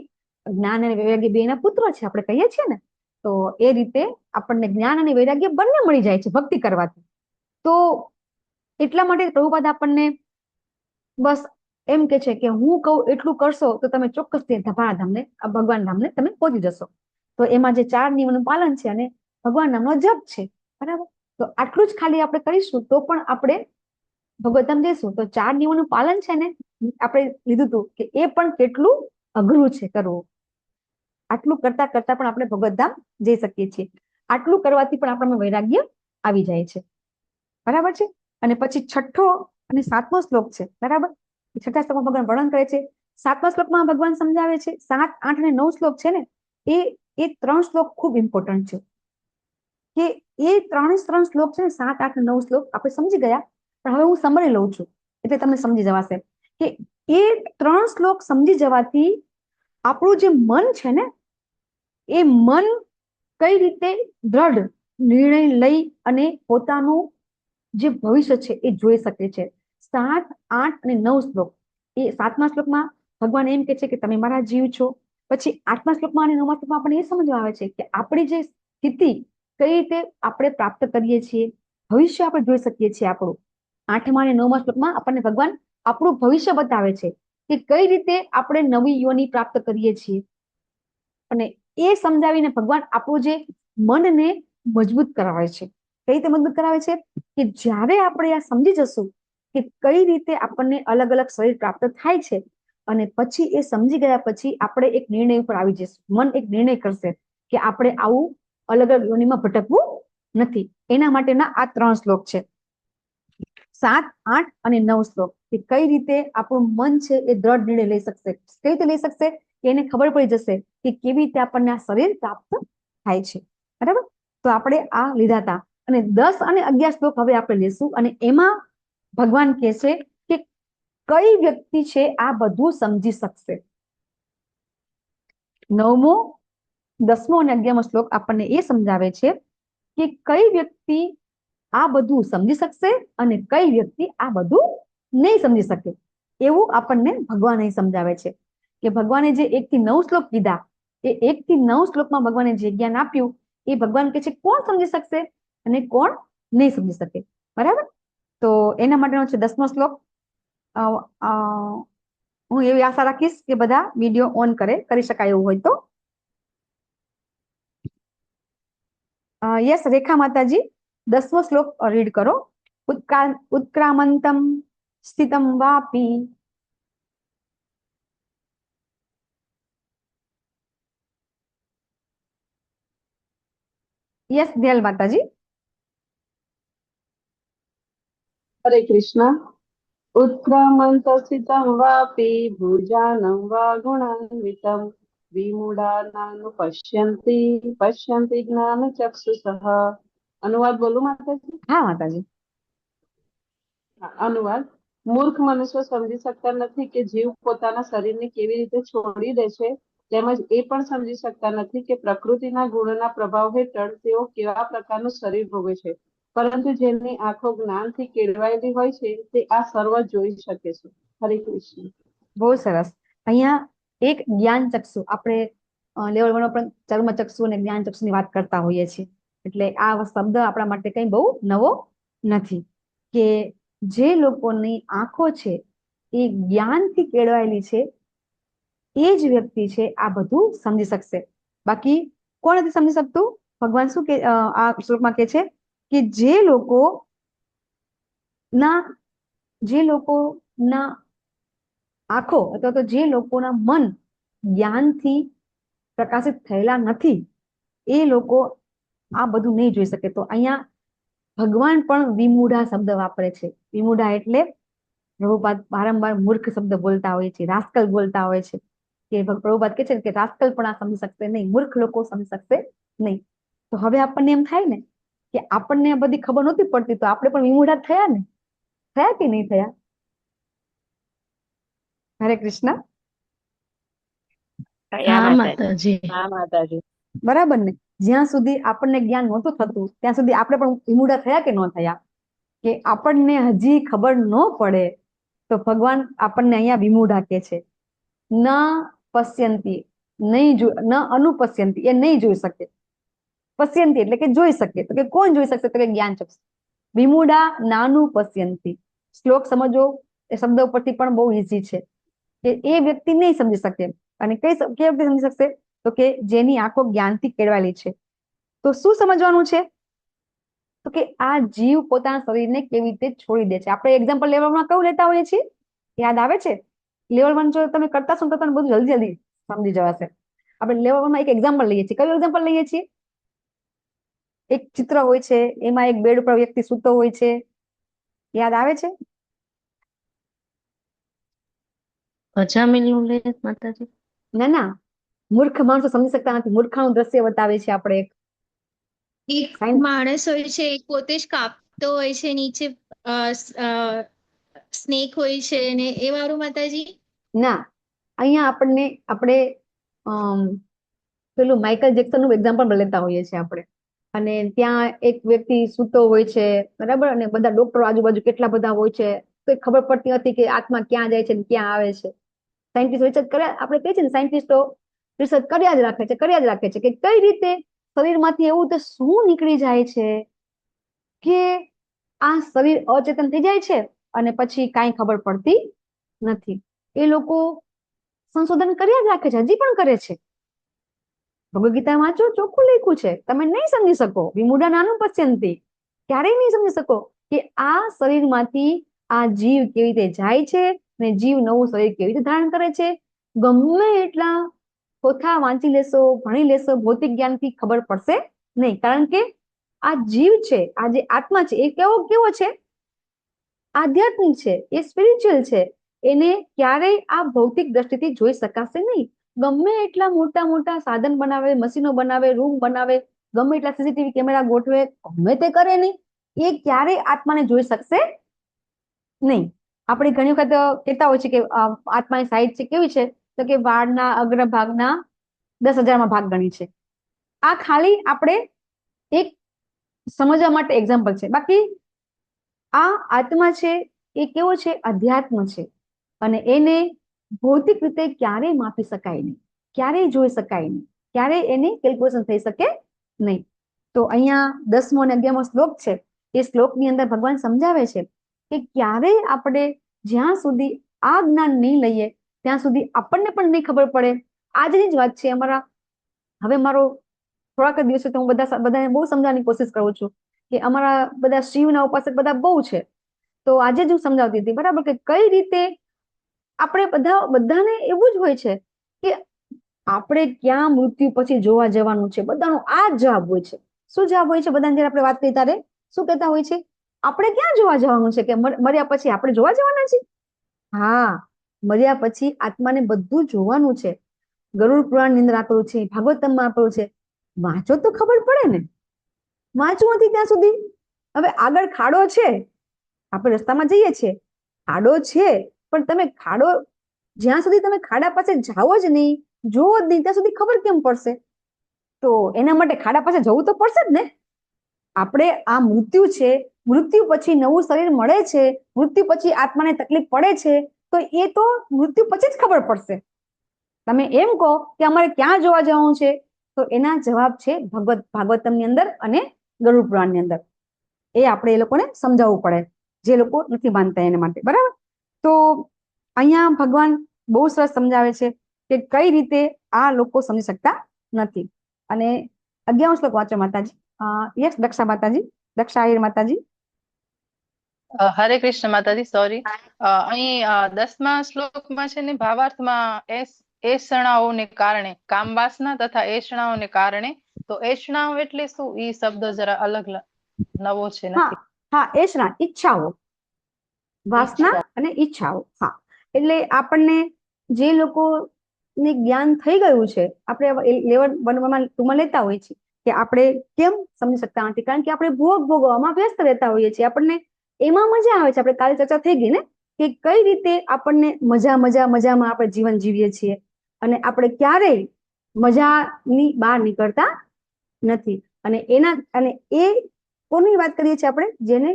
જ્ઞાન અને વૈરાગ્ય બેના પુત્ર છે આપણે કહીએ છીએ ને, તો એ રીતે આપણને જ્ઞાન અને વૈરાગ્ય બંને મળી જાય છે ભક્તિ કરવાથી. તો એટલા માટે પ્રભુપાદ આપણને બસ એમ કે છે કે હું કહું એટલું કરશો તો તમે ચોક્કસથી ભગવાન ધામને તમે પહોંચી જશો. તો એમાં જે 4 નિયમોનું પાલન છે અને ભગવાન નામનો જપ છે, બરાબર. તો આટલું જ ખાલી આપણે કરીશું તો પણ આપણે ભગવત ધામ જઈશું. તો 4 નિયમોનું પાલન છે ને, આપણે લીધું હતું કે એ પણ કેટલું અઘરું છે કરવું. આટલું કરતા કરતા પણ આપણે ભગવત ધામ જઈ શકીએ છીએ. આટલું કરવાથી પણ આપણામાં વૈરાગ્ય આવી જાય છે, બરાબર છે. અને પછી 6થો અને 7મો શ્લોક છે, બરાબર. 6થા શ્લોકમાં ભગવાન વર્ણન કરે છે, 7મા શ્લોકમાં ભગવાન સમજાવે છે. 7, 8 અને 9 શ્લોક છે ને, એ 3 શ્લોક ખૂબ ઇમ્પોર્ટન્ટ છે. કે એ 3 શ્લોક છે ને 7, 8 અને 9 શ્લોક આપણે સમજી ગયા, પણ હવે હું સમરી લઉં છું એટલે તમને સમજી જવાશે કે એ 3 શ્લોક સમજી જવાથી આપણું જે મન છે ને એ મન કઈ રીતે દ્રઢ નિર્ણય લઈ અને પોતાનું જે ભવિષ્ય છે એ જોઈ શકે છે. 7, 8 અને 9 શ્લોક, એ 7મા શ્લોકમાં ભગવાન એમ કે છે કે તમે મારા જીવ છો. પછી 8મા શ્લોકમાં અને 9મા શ્લોકમાં આપણને એ સમજવા આવે છે કે આપણી જે સ્થિતિ કઈ રીતે આપણે પ્રાપ્ત કરીએ છીએ, ભવિષ્ય આપણે જોઈ શકીએ છીએ આપણું. 8મા અને 9મા શ્લોકમાં આપણને ભગવાન આપણું ભવિષ્ય બતાવે છે કે કઈ રીતે આપણે નવી યોની પ્રાપ્ત કરીએ છીએ. અને એ સમજાવીને ભગવાન આપણું જે મનને મજબૂત કરાવે છે. કઈ રીતે મજબૂત કરાવે છે કે જ્યારે આપણે આ સમજી જશું કે કઈ રીતે આપણને અલગ અલગ શરીર પ્રાપ્ત થાય છે, અને પછી એ સમજી ગયા પછી આપણે એક નિર્ણય ઉપર આવી જશું. મન એક નિર્ણય કરશે કે આપણે આવું અલગ અલગ યોનિમાં ભટકવું નથી. એના માટેના આ 3 શ્લોક છે, 7, 8 અને 9 શ્લોક, કે કઈ રીતે આપણું મન છે એ દ્રઢ નિર્ણય લઈ શકશે. કઈ રીતે લઈ શકશે કે એને ખબર પડી જશે કે કેવી રીતે આપણને આ શરીર પ્રાપ્ત થાય છે. બરાબર, તો આપણે આ લીધા હતા. અને 10 અને 11 શ્લોક હવે આપણે લેશું, અને એમાં ભગવાન કહે છે કે કઈ વ્યક્તિ છે આ બધું સમજી શકશે. 9મો, 10મો અને 11મો શ્લોક આપણને એ સમજાવે છે કે કઈ વ્યક્તિ આ બધું સમજી શકશે અને કઈ વ્યક્તિ આ બધું નહીં સમજી શકે. એવું આપણને ભગવાન અહીં સમજાવે છે કે ભગવાને જે 1 થી 9 શ્લોક કીધા, એ 1 થી 9 શ્લોકમાં ભગવાને જે જ્ઞાન આપ્યું એ ભગવાન કહે છે કોણ સમજી શકશે અને કોણ નહીં સમજી શકે. બરાબર, તો એના માટેનો છે 10મો શ્લોક. હું એવી આશા રાખીશ કે બધા વિડીયો ઓન કરી શકાય એવું હોય તો. યસ, રેખા માતાજી 10મો શ્લોક રીડ કરો. ઉત્ક્રામંતમ સ્થિતમ વાપી. યસ, દયાલ માતાજી. હરે કૃષ્ણ. उत्क्रामन्तस्थितं वापि भुजानं वा गुणान्वितं विमूढानानुपश्यन्ति पश्यन्ति ज्ञानचक्षुषः. अनुवाद बोलूं माताजी? હા માતાજી. अनुवाद. મૂર્ખ મનુષ્ય સમજી શકતા નથી કે જીવ પોતાના શરીરને કેવી રીતે છોડી દે છે, તેમજ એ પણ સમજી શકતા નથી કે પ્રકૃતિના ગુણોના પ્રભાવ હેઠળ તેઓ કેવા પ્રકારનું શરીર ભોગવે છે. પરંતુ જેની આંખો જ્ઞાનથી કેળવાયેલી હોય છે તે આ સર્વ જોઈ શકે છે. હરે કૃષ્ણ. બહુ સરસ. અહીંયા એક જ્ઞાન ચક્ષુ, આપણે લેવલ 1 પર ચર્મ ચક્ષુ અને જ્ઞાન ચક્ષુની વાત કરતા હોઈએ છીએ, એટલે આ શબ્દ આપણા માટે કઈ બહુ નવો નથી. કે જે લોકોની આંખો છે એ જ્ઞાનથી કેળવાયેલી છે એ જ વ્યક્તિ છે આ બધું સમજી શકશે. બાકી કોણ નથી સમજી શકતું? ભગવાન શું કે આ શ્લોકમાં કે છે કે જે લોકોના આંખો અથવા તો જે લોકોના મન જ્ઞાનથી પ્રકાશિત થયેલા નથી એ લોકો આ બધું નહીં જોઈ શકે. તો અહીંયા ભગવાન પણ વિમૂઢા શબ્દ વાપરે છે. વિમૂઢા એટલે પ્રભુપાદ વારંવાર મૂર્ખ શબ્દ બોલતા હોય છે, રાસ્કલ બોલતા હોય છે, કે પ્રભુપાદ કે છે કે રાસ્કલ પણ આ સમજી શકશે નહીં, મૂર્ખ લોકો સમજી શકશે નહીં. તો હવે આપણને એમ થાય ને કે આપણને આ બધી ખબર નહોતી પડતી, તો આપણે પણ વિમૂઢા થયા ને, થયા કે નહીં થયા? હરે કૃષ્ણ. હા માતાજી. હા માતાજી. બરાબર ને? જ્યાં સુધી આપણને જ્ઞાન નહોતું થતું ત્યાં સુધી આપણે પણ વિમૂઢા થયા કે ન થયા? કે આપણને હજી ખબર ન પડે તો ભગવાન આપણને અહીંયા વિમૂઢા કે છે. ન પશ્યંતી, ન અનુપશ્યંતી, એ નહીં જોઈ શકે. પશ્યંતી એટલે કે જોઈ શકે. તો કે કોણ જોઈ શકશે? તો કે જ્ઞાન ચક્ષુ. વિમૂઢા નાનું પશ્યંતી. શ્લોક સમજો એ શબ્દ ઉપરથી પણ બહુ ઈઝી છે કે એ વ્યક્તિ નહીં સમજી શકે. અને કઈ વ્યક્તિ સમજી શકશે? તો કે જેની આંખો જ્ઞાનથી કેળવાયેલી છે. તો શું સમજવાનું છે? તો કે આ જીવ પોતાના શરીરને કેવી રીતે છોડી દે છે. આપણે એક્ઝામ્પલ લેવલ 1 કયું લેતા હોઈએ છીએ? યાદ આવે છે? લેવલ 1 જો તમે કરતા છો તો તમને બધું જલ્દી જલ્દી સમજી જવાશે. આપણે લેવલ 1 માં એક એક્ઝામ્પલ લઈએ છીએ. કયું એક્ઝામ્પલ લઈએ છીએ? એક ચિત્ર હોય છે, એમાં એક બેડ ઉપર વ્યક્તિ સૂતો હોય છે. યાદ આવે છે? અજામિલનું લે માતાજી. ના ના, મૂર્ખ માણસો સમજી શકતા નથી. મૂર્ખાનું દ્રશ્ય બતાવે છે આપણે એક. એક Science- માણસ હોય છે એક પોતે જ કાપતો હોય છે, નીચે સ્નેક હોય છે ને એ વાળું માતાજી? ના, અહીંયા આપણે પેલું માઇકલ જેક્સન નું એક્ઝામ્પલ લેતા હોઈએ છીએ આપણે, અને ત્યાં એક વ્યક્તિ સૂતો હોય છે, બરાબર, અને બધા ડોક્ટરો આજુબાજુ કેટલા બધા હોય છે, તો ખબર પડતી નથી કે આત્મા ક્યાં જાય છે ને ક્યાં આવે છે. સાયન્ટિસ્ટ રિસર્ચ કર્યા, આપણે કહીએ છીએ ને સાયન્ટિસ્ટો રિસર્ચ કર્યા જ રાખે છે કે કઈ રીતે શરીરમાંથી એવું તો શું નીકળી જાય છે કે આ શરીર અચેતન થઈ જાય છે અને પછી કાંઈ ખબર પડતી નથી. એ લોકો સંશોધન કર્યા જ રાખે છે, હજી પણ કરે છે. ભગવદ ગીતા વાંચો, ચોખ્ખું લખ્યું છે, તમે નહીં સમજી શકો. વિમુઢા નાનું પશ્યંતિ, ક્યારેય નહીં સમજી શકો કે આ શરીરમાંથી આ જીવ કેવી રીતે જાય છે ને જીવ નવું શરીર કેવી રીતે ધારણ કરે છે. ગમે એટલા પોથા વાંચી લેશો, ભણી લેશો, ભૌતિક જ્ઞાનથી ખબર પડશે નહીં, કારણ કે આ જીવ છે, આ જે આત્મા છે, એ કેવો છે? આધ્યાત્મિક છે, એ સ્પિરિચ્યુઅલ છે. એને ક્યારેય આ ભૌતિક દ્રષ્ટિથી જોઈ શકાશે નહીં. ગમે એટલા મોટા મોટા સાધન બનાવે, મશીનો બનાવે, રૂમ બનાવે, ગમે એટલા સીસીટીવી કેમેરા ગોઠવે, ગમે તે કરે નહીં, એ ક્યારેય આત્માને જોઈ શકશે નહીં. આપણે ઘણી વખત કહેતા હોય છે કે આત્માની સાઈઝ છે કેવી છે, તો કે વાળના અગ્રભાગના 10,000માં ભાગ ગણી છે. આ ખાલી આપણે એક સમજવા માટે એક્ઝામ્પલ છે. બાકી આ આત્મા છે એ કેવો છે? અધ્યાત્મ છે, અને એને ભૌતિક રીતે ક્યારેય માપી શકાય નહીં, ક્યારેય જોઈ શકાય નહીં, ક્યારેય એની કેલ્ક્યુલેશન થઈ શકે નહીં. તો અહીંયા 10મો અને 11મો શ્લોક છે, એ શ્લોકની અંદર ભગવાન સમજાવે છે કે ક્યારેય આપણે જ્યાં સુધી આ જ્ઞાન નહીં લઈએ ત્યાં સુધી આપણને પણ નહીં ખબર પડે. આજની જ વાત છે હવે મારો થોડાક દિવસો હું બધાને બહુ સમજાવવાની કોશિશ કરું છું કે અમારા બધા શિવના ઉપાસક બધા બહુ છે. તો આજે જ હું સમજાવતી હતી, બરાબર, કે કઈ રીતે આપણે બધાને એવું જ હોય છે કે આપણે ક્યાં મૃત્યુ પછી જોવા જવાનું છે. બધાનો આ જ જવાબ હોય છે. શું જવાબ હોય છે બધાને? જયારે આપણે વાત કરી ત્યારે શું કહેતા હોય છે? આપણે ક્યાં જોવા જવાનું છે? કે મર્યા પછી આપણે જોવા જવાના છીએ? હા, મર્યા પછી આત્માને બધું જોવાનું છે. ગરુડ પુરાણની અંદર આપેલું છે, ભાગવતમમાં આપેલું છે. વાંચો તો ખબર પડે ને. વાંચવું નથી ત્યાં સુધી. હવે આગળ ખાડો છે, આપણે રસ્તામાં જઈએ છીએ, ખાડો છે, પણ તમે ખાડો જ્યાં સુધી તમે ખાડા પાસે જાઓ જ નહીં, જોવો જ નહીં, ત્યાં સુધી ખબર કેમ પડશે? તો એના માટે ખાડા પાસે જવું તો પડશે જ ને. આપણે આ મૃત્યુ છે, મૃત્યુ પછી નવું શરીર મળે છે, મૃત્યુ પછી આત્માને તકલીફ પડે છે, તો એ તો મૃત્યુ પછી જ ખબર પડશે. તમે એમ કહો કે અમારે ક્યાં જોવા જવાનું છે, તો એના જવાબ છે ભાગવતમની અંદર અને ગરુડ પુરાણની અંદર. એ આપણે એ લોકોને સમજાવવું પડે, જે લોકો નથી માનતા એના માટે, બરાબર. તો અહીંયા ભગવાન બહુ સરસ સમજાવે છે કે કઈ રીતે આ લોકો સમજી શકતા નથી. અને 11મો શ્લોક વાંચો માતાજી. યસ, દક્ષા માતાજી, દક્ષા આહિર માતાજી. હરે કૃષ્ણ માતાજી, સોરી. અહીં 10મા શ્લોકમાં છે ને ભાવાર્થમાં એષણાઓને કારણે, કામ વાસના તથા એષણાઓને કારણે, તો એષણાઓ એટલે શું? ઈ શબ્દ જરા અલગ નવો છે, નથી? હા, એષણા ઈચ્છાઓ, વાસના અને ઈચ્છાઓ. હા, એટલે આપણને જે લોકોને જ્ઞાન થઈ ગયું છે, આપણે લેવલ 1 2માં લેતા હોઈએ છીએ કે આપણે કેમ સમજી શકતા નથી? કારણ કે આપણે ભોગવવામાં વ્યસ્ત રહેતા હોઈએ છીએ. આપણને એમાં મજા આવે છે. આપણે કાલે ચર્ચા થઈ ગઈ ને કે કઈ રીતે આપણને મજામાં આપણે જીવન જીવીએ છીએ, અને આપણે ક્યારેય મજાની બહાર નીકળતા નથી. અને એ કોની વાત કરીએ છીએ આપણે? જેને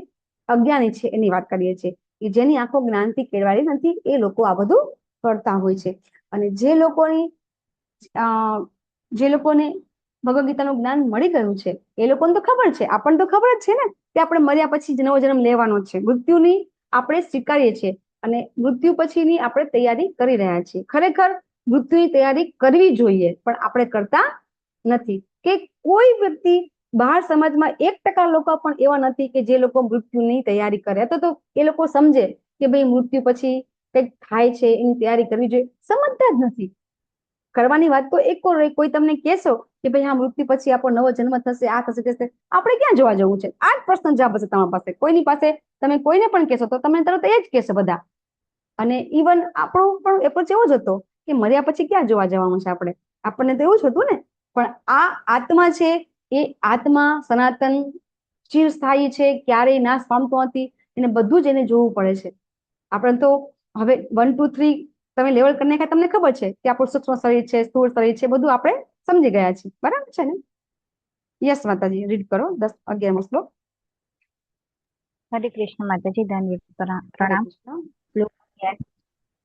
અજ્ઞાની છે એની વાત કરીએ છીએ, કે જેની આંખો જ્ઞાનથી કેળવાયેલી નથી, એ લોકો આ બધું કરતા હોય છે. અને જે લોકોને ભગવદ ગીતાનું જ્ઞાન મળી ગયું છે, એ લોકોને તો ખબર છે, આપણને તો ખબર જ છે ને કે આપણે મર્યા પછી નવો જન્મ લેવાનો છે. મૃત્યુની આપણે સ્વીકારીએ છીએ અને મૃત્યુ પછીની આપણે તૈયારી કરી રહ્યા છીએ. ખરેખર મૃત્યુની તૈયારી કરવી જોઈએ, પણ આપણે કરતા નથી. કે કોઈ વ્યક્તિ બહાર સમાજમાં 1% લોકો પણ એવા નથી કે જે લોકો મૃત્યુની તૈયારી કરે, તો એ લોકો સમજે કે ભાઈ મૃત્યુ પછી કંઈક થાય છે, એની તૈયારી કરવી જોઈએ. સમજતા જ નથી. કરવાની વાત તો એક કોઈ તમને કહેશો કે ભાઈ હા મૃત્યુ પછી આપણો નવો જન્મ થશે, આ થશે, તે થશે, આપણે ક્યાં જોવા જવું છે? આ જ પ્રશ્ન જવાબ હશે તમારી પાસે. કોઈની પાસે તમે કોઈને પણ કહેશો તો તમને તરત એ જ કહેશે બધા. અને ઇવન આપણો પણ એપ્રોચ એવો જ હતો કે મર્યા પછી ક્યાં જોવા જવાનું છે આપણે? આપણને તો એવું જ હતું ને. પણ આ આત્મા છે એ આત્મા સનાતન ચિરસ્થાયી છે, ક્યારેય નાશ પામતો નથી, એને બધું જ એને જોવું પડે છે. આપણે તો હવે 1 2 3 તમે લેવલ કરીને તમને ખબર છે કે આપણું સૂક્ષ્મ શરીર છે, સ્થૂળ શરીર છે, બધું આપણે સમજી ગયા છીએ, બરાબર છે ને? યસ માતાજી, રીડ કરો 11મો શ્લોક. હરે કૃષ્ણ માતાજી, ધન્યવાદ, હરે પ્રણામ. કૃષ્ણ.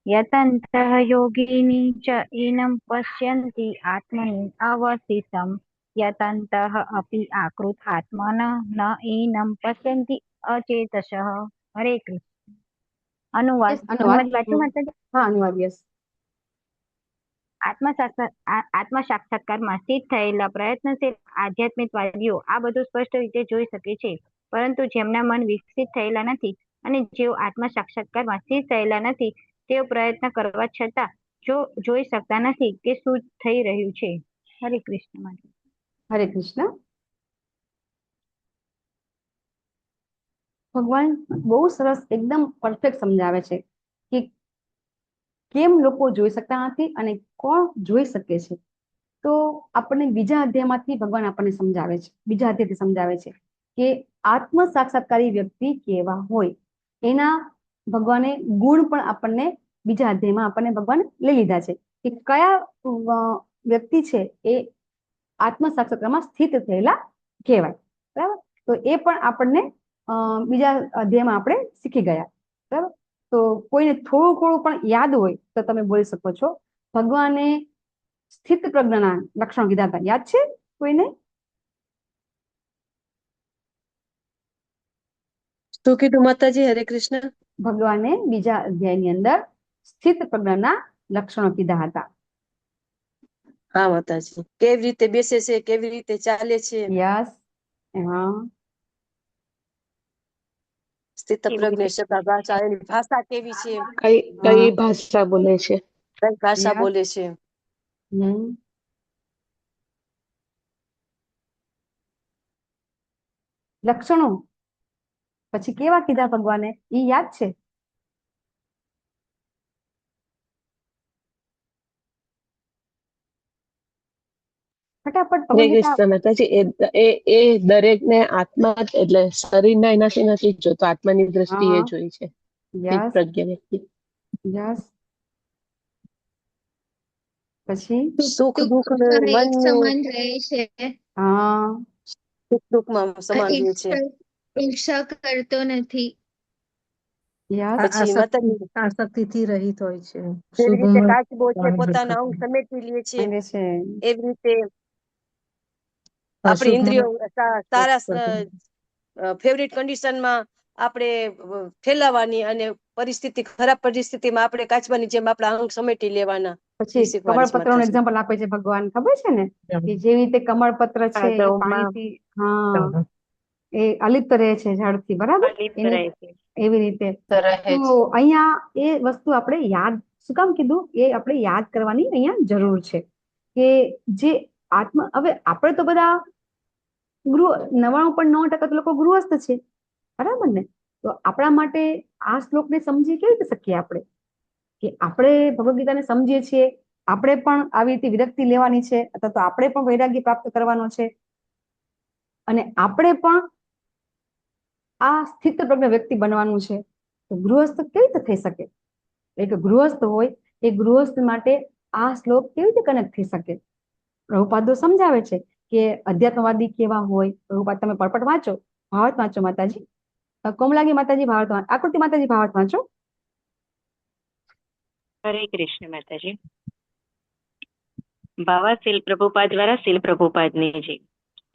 યતંતઃ યોગિની ચ ઈનમ પશ્યન્તિ આત્મનિ અવસ્થિતમ યતંતઃ અપि આકૃત આત્મન ન ઈનમ પશ્યન્તિ અચેતસઃ. હરે કૃષ્ણ. અનુવાદ. Yes, અનુવાદ. અનુવાદ વાંચું માતાજી? હા, અનુવાદ. યસ. આત્મ સાક્ષાત્કારમાં સ્થિત થયેલા પ્રયત્નશીલ આધ્યાત્મિકવાદીઓ આ બધું સ્પષ્ટ રીતે જોઈ શકે છે, પરંતુ જેમના મન વિકસિત થયેલા નથી અને જેઓ આત્મ સાક્ષાત્કારમાં સ્થિત થયેલા નથી, તેઓ પ્રયત્ન કરવા છતાં જોઈ શકતા નથી કે શું થઈ રહ્યું છે. હરે કૃષ્ણ. હરે કૃષ્ણ. ભગવાન બહુ સરસ એકદમ પરફેક્ટ સમજાવે છે કે કેમ લોકો જોઈ શકતા નથી અને કોણ જોઈ શકે છે. તો આપણને બીજા અધ્યાયમાંથી ભગવાન આપણને સમજાવે છે, બીજા અધ્યાયથી સમજાવે છે કે આત્મ સાક્ષાત્કારી વ્યક્તિ કેવા હોય, એના ભગવાને ગુણ પણ આપણને બીજા અધ્યાયમાં આપણને ભગવાન લઈ લીધા છે કે કયા વ્યક્તિ છે એ આત્મ સાક્ષાત્કારમાં સ્થિત થયેલા કહેવાય. બરાબર? તો એ પણ આપણને બીજા અધ્યાયમાં આપણે શીખી ગયા. બરાબર? તો કોઈને થોડું થોડું પણ યાદ હોય તો તમે બોલી શકો છો. ભગવાને સ્થિત પ્રજ્ઞાના લક્ષણો કીધા હતા, યાદ છે કોઈને? શું કીધું માતાજી? હરે કૃષ્ણ. ભગવાને બીજા અધ્યાયની અંદર સ્થિત પ્રજ્ઞાના લક્ષણો કીધા હતા. હા માતાજી, કેવી રીતે બેસે છે, કેવી રીતે ચાલે છે. યસ. હા. સ્થિત પ્રજ્ઞ સતા ભાષા, એની ભાષા કેવી છે, કઈ ભાષા બોલે છે, કઈ ભાષા બોલે છે. લક્ષણો પછી કેવા કીધા ભગવાને, એ યાદ છે? ફટાફટ માતાજી, એ દરેક ને આત્મા એટલે શરીર ના એનાથી નથી જોતો, આત્માની દ્રષ્ટિએ જોઈ છે પ્રજ્ઞા વ્યક્તિ. યસ. પછી સુખ દુઃખ એક સમાન રહે છે. હા, સુખ દુઃખમાં સમાન રહે છે. ઈર્ષા કરતો નથી. આસક્તિથી રહિત હોય છે. જેવી રીતે કાચબો છે પોતાના અંગ સમેટી લે છે, એવી રીતે આપણી ઇન્દ્રિયો સારા ફેવરિટ કન્ડિશનમાં આપણે ફેલાવાની અને ખરાબ પરિસ્થિતિમાં આપણે કાચબાની જેમ આપણા અંગ સમેટી લેવાના. પછી કમળપત્ર નું એક્ઝામ્પલ આપે છે ભગવાન, ખબર છે ને કે જેવી રીતે કમળપત્ર છે એ પાણીથી એ અલિપ્ત રહે છે ઝાડથી, બરાબર? એવી રીતે તો અહીંયા એ વસ્તુ આપણે યાદ શું કામ કીધું, એ આપણે યાદ કરવાની અહીંયા જરૂર છે કે જે હવે આપણે તો બધા 99.9% લોકો ગૃહસ્થ છે, બરાબર ને? તો આપણા માટે આ શ્લોકને સમજી કેવી રીતે શકીએ આપણે કે આપણે ભગવદ ગીતાને સમજીએ છીએ, આપણે પણ આવી રીતે વિરક્તિ લેવાની છે, અથવા તો આપણે પણ વૈરાગ્ય પ્રાપ્ત કરવાનો છે, અને આપણે પણ આ સ્થિત પ્રજ્ઞ વ્યક્તિ બનવાનું છે. તો ગૃહસ્થ કેવી રીતે થઈ શકે? એટલે ગૃહસ્થ હોય એ ગૃહસ્થ માટે આ શ્લોક કેવી રીતે કનેક્ટ થઈ શકે? પ્રભુપાદો સમજાવે છે કે અધ્યાત્મવાદી કેવા હોય. પ્રભુપાદ તમે પરપટ વાંચો, ભાવાર્થ વાંચો માતાજી. કોમલાંગી માતાજી ભાવાર્થ વાંચો, આકૃતિ માતાજી ભાવાર્થ વાંચો. હરે કૃષ્ણ માતાજી. ભાવાર્થ શીલ પ્રભુપાદ દ્વારા શીલ પ્રભુપાદને છે.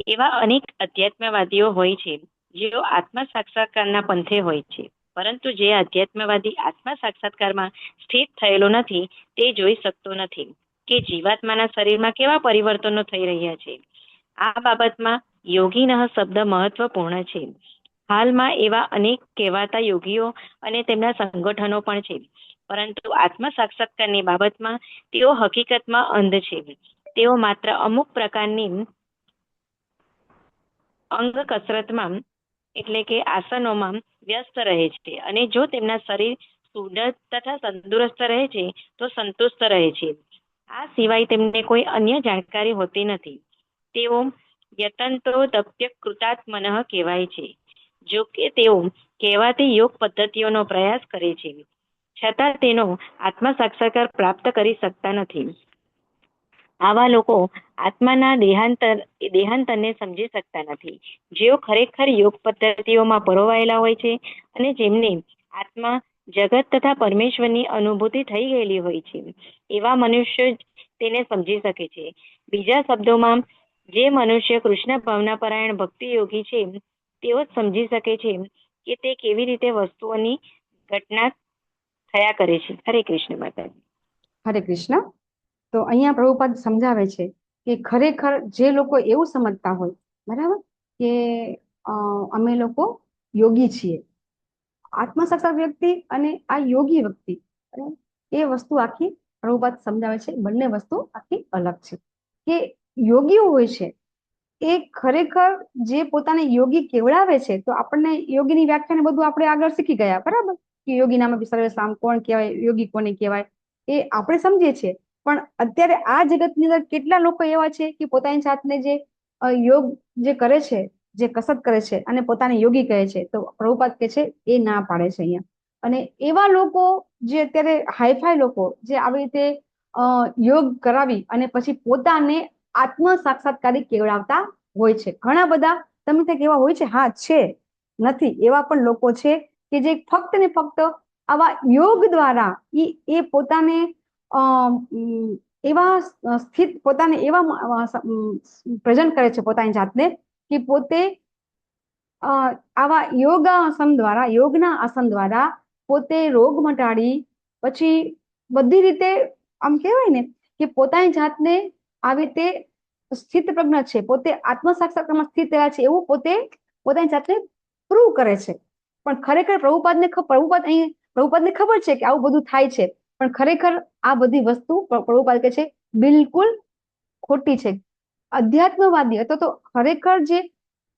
એવા અનેક અધ્યાત્મવાદીઓ હોય છે જેઓ આત્મ સાક્ષાત્કારના પંથે હોય છે, પરંતુ જે અધ્યાત્મવાદી આત્મ સાક્ષાત્કારમાં સ્થિત થયેલો નથી તે જોઈ શકતો નથી કે જીવાત્માના શરીરમાં કેવા પરિવર્તનો થઈ રહ્યા છે. આ બાબતમાં યોગીનઃ શબ્દ મહત્વપૂર્ણ છે. હાલમાં એવા અનેક કહેવાતા યોગીઓ અને તેમના સંગઠનો પણ છે, પરંતુ આત્મ સાક્ષાત્કારની બાબતમાં તેઓ હકીકતમાં અંધ છે. તેઓ માત્ર અમુક પ્રકારની અંગ કસરતમાં એટલે કે આસનોમાં વ્યસ્ત રહે છે, અને જો તેમના શરીર સુદૃઢ તથા તંદુરસ્ત રહે છે તો સંતુષ્ટ રહે છે. આ સિવાય તેમને કોઈ અન્ય જાણકારી હોતી નથી. તેઓ યતંતો તપ્ય કૃતાત્મનઃ કહેવાય છે. જો કે તેઓ કહેવાતી યોગ પદ્ધતિઓનો પ્રયાસ કરે છે, છતાં તેનો આત્મ સાક્ષાત્કાર પ્રાપ્ત કરી શકતા નથી. આવા લોકો આત્માના દેહાંતરને સમજી શકતા નથી, જેઓ ખરેખર યોગ પદ્ધતિઓમાં પરોવાયેલા હોય છે અને જેમને આત્મા, જગત તથા પરમેશ્વરની અનુભૂતિ થઈ ગયેલી હોય છે. એવા મનુષ્યો જ તેને સમજી શકે છે. બીજા શબ્દોમાં, જે મનુષ્ય કૃષ્ણ ભાવનાપરાયણ ભક્તિ યોગી છે તેઓ જ સમજી શકે છે કે તે કેવી રીતે વસ્તુઓની ઘટના થયા કરે છે. હરે કૃષ્ણ માતાજી. હરે કૃષ્ણ. તો અહીંયા પ્રભુપાદ સમજાવે છે કે ખરેખર જે લોકો એવું સમજતા હોય, બરાબર, કે અમે લોકો યોગી છીએ, આત્મસાક્ષાત વ્યક્તિ અને આ યોગી વ્યક્તિ, બરાબર, એ વસ્તુ આખી પ્રભુપાદ સમજાવે છે. બંને વસ્તુ આખી અલગ છે. કે યોગીઓ હોય છે એ ખરેખર જે પોતાને યોગી કેવડાવે છે, તો આપણને યોગીની વ્યાખ્યાને બધું આપણે આગળ શીખી ગયા, બરાબર, કે યોગી નામ સર્વેસામ, કોણ કહેવાય, યોગી કોને કહેવાય, એ આપણે સમજીએ છીએ. પણ અત્યારે આ જગતની અંદર કેટલા લોકો એવા છે કે પોતાની જાતને જે યોગ જે કરે છે, જે કસરત કરે છે અને પોતાને યોગી કહે છે, તો પ્રભુપાદ કહે છે એ ના પાડે છે અહીંયા. અને એવા લોકો જે અત્યારે હાઈફાઈ લોકો જે આવી રીતે યોગ કરાવી અને પછી પોતાને આત્મ સાક્ષાત્કારી કેવડાવતા હોય છે. ઘણા બધા તમે ત્યાં કેવા હોય છે, હા છે, નથી એવા પણ લોકો છે કે જે ફક્ત ને ફક્ત આવા યોગ દ્વારા એ પોતાને એવા સ્થિત, પોતાને એવા પ્રેઝન્ટ કરે છે પોતાની જાતને કે પોતે આવા યોગાસન દ્વારા, યોગના આસન દ્વારા પોતે રોગ મટાડી, પછી બધી રીતે આમ કહેવાય ને કે પોતાની જાતને આવી રીતે સ્થિત પ્રજ્ઞ છે, પોતે આત્મ સાક્ષાત્કારમાં સ્થિત થયા છે એવું પોતે પોતાની જાતને પ્રૂવ કરે છે. પણ ખરેખર પ્રભુપાદને ખબર છે કે આવું બધું થાય છે, પણ ખરેખર આ બધી વસ્તુ પ્રભુપાદ કહે છે બિલકુલ ખોટી છે. અધ્યાત્મવાદી અથવા તો ખરેખર જે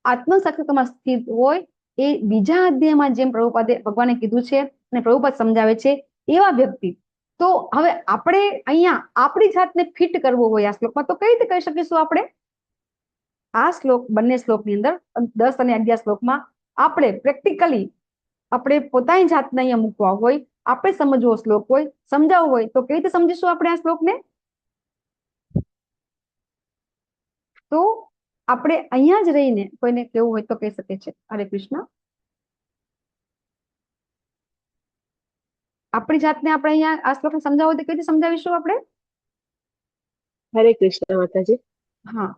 આત્મ સાક્ષાત્કારમાં સ્થિત હોય એ બીજા અધ્યાયમાં જેમ ભગવાને કીધું છે અને પ્રભુપાદ સમજાવે છે એવા વ્યક્તિ. તો હવે આપણે અહીંયા આપણી જાતને ફિટ કરવો હોય આ શ્લોકમાં, તો કઈ રીતે કરી શકીશું આપણે? આ શ્લોક, બંને શ્લોકની અંદર 10 અને 11 શ્લોકમાં આપણે પ્રેક્ટિકલી આપણે પોતાની જાતને અહીંયા મૂકવા હોય, આપણે સમજવો શ્લોક હોય, સમજાવવો હોય, તો કઈ રીતે સમજીશું આપણે આ શ્લોકને? તો આપણે અહીંયા જ રહીને કોઈને કેવું હોય તો કહી શકે છે. હરે કૃષ્ણ. આપણી જાતને આપણે અહીંયા આ શ્લોકને સમજાવવો તો કઈ રીતે સમજાવીશું આપણે? હરે કૃષ્ણ માતાજી. હા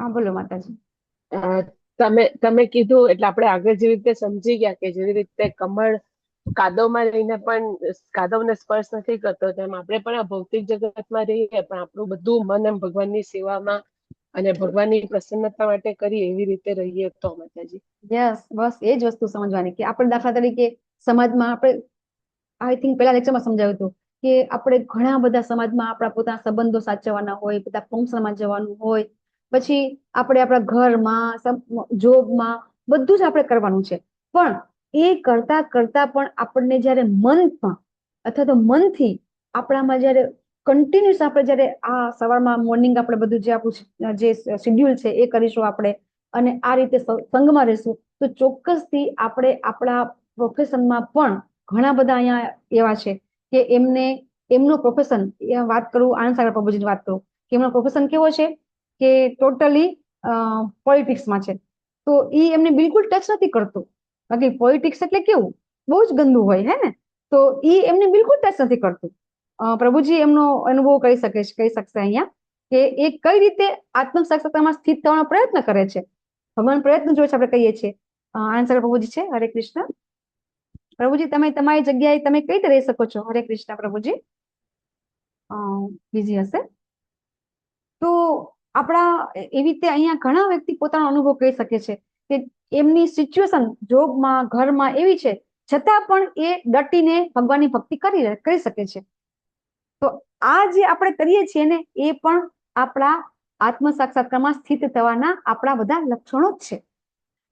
હા, બોલો માતાજી. તમે કીધું એટલે આપણે આગળ જેવી રીતે સમજી ગયા કે જેવી રીતે કમળ કાદવમાં રહીને પણ કાદવને સ્પર્શ નથી કરતો, તેમ આપણે પણ આ ભૌતિક જગતમાં રહીએ પણ આપણું બધું મન એમ ભગવાનની સેવામાં અને ભગવાનની પ્રસન્નતા માટે કરીએ એવી રીતે રહીએ તો માતાજી. યસ, બસ એ જ વસ્તુ સમજવાની કે આપણે દાખલા તરીકે સમાજમાં આપણે આઈ થિંક પેલા લેક્ચરમાં સમજાવ્યું હતું કે આપણે ઘણા બધા સમાજમાં આપણા પોતાના સંબંધો સાચવવાના હોય, બધા ફંક્શનમાં જવાનું હોય, પછી આપણે આપણા ઘરમાં, જોબમાં બધું જ આપણે કરવાનું છે. પણ એ કરતા કરતા પણ આપણને જયારે મનમાં અથવા તો મનથી આપણામાં જયારે કન્ટિન્યુઅસ આપણે જયારે આ સવારમાં મોર્નિંગ આપણે બધું જે આપણું જે શેડ્યુલ છે એ કરીશું આપણે, અને આ રીતે સંઘમાં રહેશું, તો ચોક્કસથી આપણે આપણા પ્રોફેશનમાં પણ ઘણા બધા અહીંયા એવા છે કે એમનું પ્રોફેશન, વાત કરું આનંદ સાગર પ્રભુજીની વાત કરું કે એમનો પ્રોફેશન કેવો છે કે ટોટલી પોલિટિક્સમાં છે. તો એ એમને બિલકુલ ટચ નથી કરતું. બાકી પોલિટિક્સ એટલે કેવું બહુ જ ગંદુ હોય, હે ને? તો એ એમને બિલકુલ ટચ નથી કરતું. પ્રભુજી એમનો અનુભવ કહી શકશે અહીંયા કે એ કઈ રીતે આત્મ સાક્ષાત્કારમાં સ્થિત થવાનો પ્રયત્ન કરે છે. ભગવાન પ્રયત્ન જોઈ છે, આપણે કહીએ છીએ. આનંદ સાગર પ્રભુજી છે. હરે કૃષ્ણ. પ્રભુજી તમે તમારી જગ્યાએ તમે કઈ રીતે રહી શકો છો? હરે કૃષ્ણ પ્રભુજી. બીજી હશે તો આપણા એવી રીતે અહીંયા ઘણા વ્યક્તિ પોતાનો અનુભવ કહી શકે છે કે એમની સિચ્યુએશન જોબમાં, ઘરમાં એવી છે, છતાં પણ એ ડટીને ભગવાનની ભક્તિ કરી શકે છે. તો આ જે આપણે કરીએ છીએ ને એ પણ આપણા આત્મ સાક્ષાત્કારમાં સ્થિત થવાના આપણા બધા લક્ષણો જ છે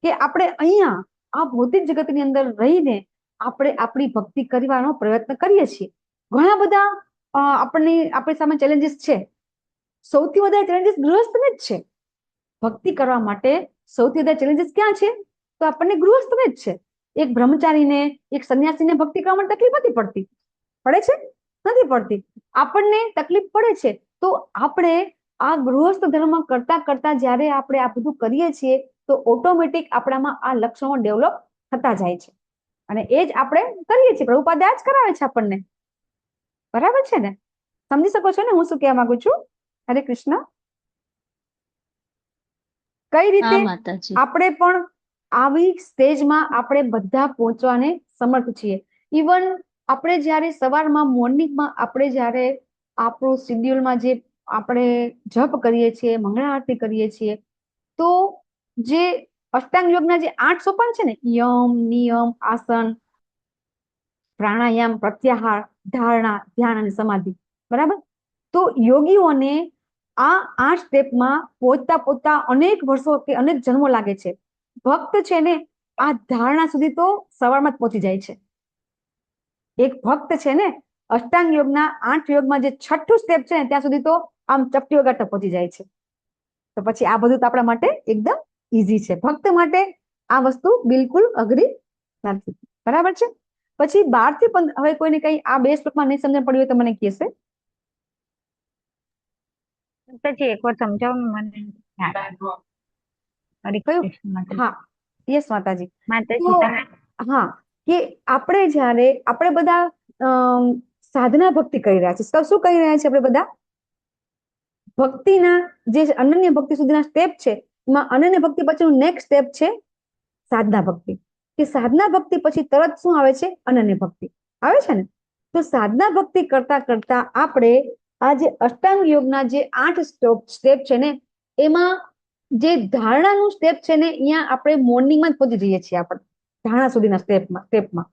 કે આપણે અહીંયા આ ભૌતિક જગતની અંદર રહીને આપણે આપણી ભક્તિ કરવાનો પ્રયત્ન કરીએ છીએ. ઘણા બધા આપણી સામે ચેલેન્જીસ છે. સૌથી વધારે ચેલેન્જીસ ગૃહસ્થને જ છે ભક્તિ કરવા માટે સૌથી વધારે ચેલેન્જીસ ક્યાં છે? તો આપણને ગૃહસ્થને જ છે. એક બ્રહ્મચારીને, એક સંન્યાસીને ભક્તિ કરવા માટે તકલીફ નથી પડતી. પડે છે? નથી પડતી. આપણને તકલીફ પડે છે. તો આપણે આ ગૃહસ્થ ધર્મ કરતા કરતા જ્યારે આપણે આ બધું કરીએ છીએ તો ઓટોમેટિક આપણામાં આ લક્ષણો ડેવલપ થતા જાય છે. અને એ જ આપણે કરીએ છીએ. પ્રભુપાદ આ જ કરાવે છે આપણને. બરાબર છે ને? સમજી શકો છો ને હું શું કહેવા માંગુ છું? હરે કૃષ્ણ. કઈ રીતે આપણે પણ આવી સ્ટેજમાં આપણે બધા પહોંચવાને સમર્થ છીએ. ઇવન આપણે જ્યારે સવારમાં મોર્નિંગમાં આપણે જ્યારે આપણું શિડ્યુલમાં જે આપણે જપ કરીએ છીએ, મંગળા આરતી કરીએ છીએ, તો જે અષ્ટાંગ યોગના જે 8 સોપાન છે ને, યમ, નિયમ, આસન, પ્રાણાયામ, પ્રત્યાહાર, ધારણા, ધ્યાન અને સમાધિ, બરાબર? તો યોગીઓને આ 8 સ્ટેપમાં પહોંચતા અનેક વર્ષો કે અનેક જન્મો લાગે છે. ભક્ત છે ને આ ધારણા સુધી તો સવારમાં જ પહોંચી જાય છે. એક ભક્ત છે ને અષ્ટાંગ યોગના 8 યોગમાં જે 6થું સ્ટેપ છે ને ત્યાં સુધી તો આમ ચપટી વગાડતા પહોંચી જાય છે. તો પછી આ બધું તો આપણા માટે એકદમ ઈઝી છે. ભક્ત માટે આ વસ્તુ બિલકુલ અઘરી નથી. બરાબર છે? પછી 12 થી 15 હવે કોઈને કઈ આ 2 શ્લોકમાં નહીં સમજણ પડી હોય તો મને કહેશે. પછી એકવાર સમજાવો ને મને. હા, યસ માતાજી. માતાજી હા, કે આપણે જ્યારે આપણે બધા સાધના ભક્તિ કરી રહ્યા છીએ. શું કરી રહ્યા છીએ આપણે બધા? ભક્તિના જે અનન્ય ભક્તિ સુધીના સ્ટેપ છે એમાં અનન્ય ભક્તિ પછીનું નેક્સ્ટ સ્ટેપ છે સાધના ભક્તિ. કે સાધના ભક્તિ પછી તરત શું આવે છે? અનન્ય ભક્તિ આવે છે ને. તો સાધના ભક્તિ કરતા કરતા આપણે આ જે અષ્ટાંગ યોગના જે 8 સ્ટેપ છે ને એમાં જે ધારણાનું સ્ટેપ છે ને અહીંયા આપણે મોર્નિંગમાં જ પહોંચી જઈએ છીએ. આપણે ધારણા સુધીના સ્ટેપમાં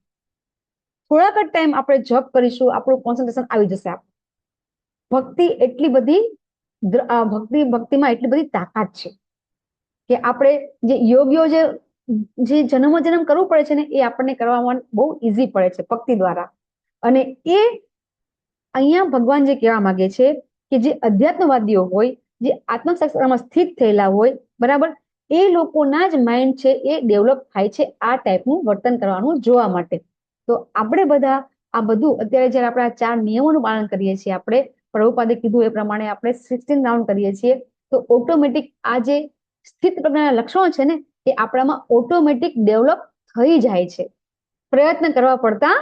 થોડાક જ ટાઈમ આપણે જપ કરીશું, આપણું કોન્સન્ટ્રેશન આવી જશે. ભક્તિ એટલી બધી ભક્તિમાં એટલી બધી તાકાત છે કે આપણે જે યોગીઓ જે જન્મ કરવું પડે છે ને એ આપણને કરવામાં બહુ ઈઝી પડે છે ભક્તિ દ્વારા. અને એ અહીંયા ભગવાન જે કહેવા માંગે છે કે જે અધ્યાત્મવાદીઓ હોય, જે આત્મશાસ્ત્રમાં સ્થિત થયેલા હોય, બરાબર, એ લોકોના જ માઇન્ડ છે એ ડેવલપ થાય છે આ ટાઈપનું વર્તન કરવાનું જોવા માટે. તો આપણે બધા આ બધું અત્યારે જયારે આપણે આ 4 નિયમોનું પાલન કરીએ છીએ, આપણે પ્રભુપાદે કીધું એ પ્રમાણે આપણે 16 રાઉન્ડ કરીએ છીએ, તો ઓટોમેટિક આ જે સ્થિત પ્રજ્ઞાના લક્ષણો છે ને એ આપણામાં ઓટોમેટિક ડેવલપ થઈ જાય છે. પ્રયત્ન કરવા પડતા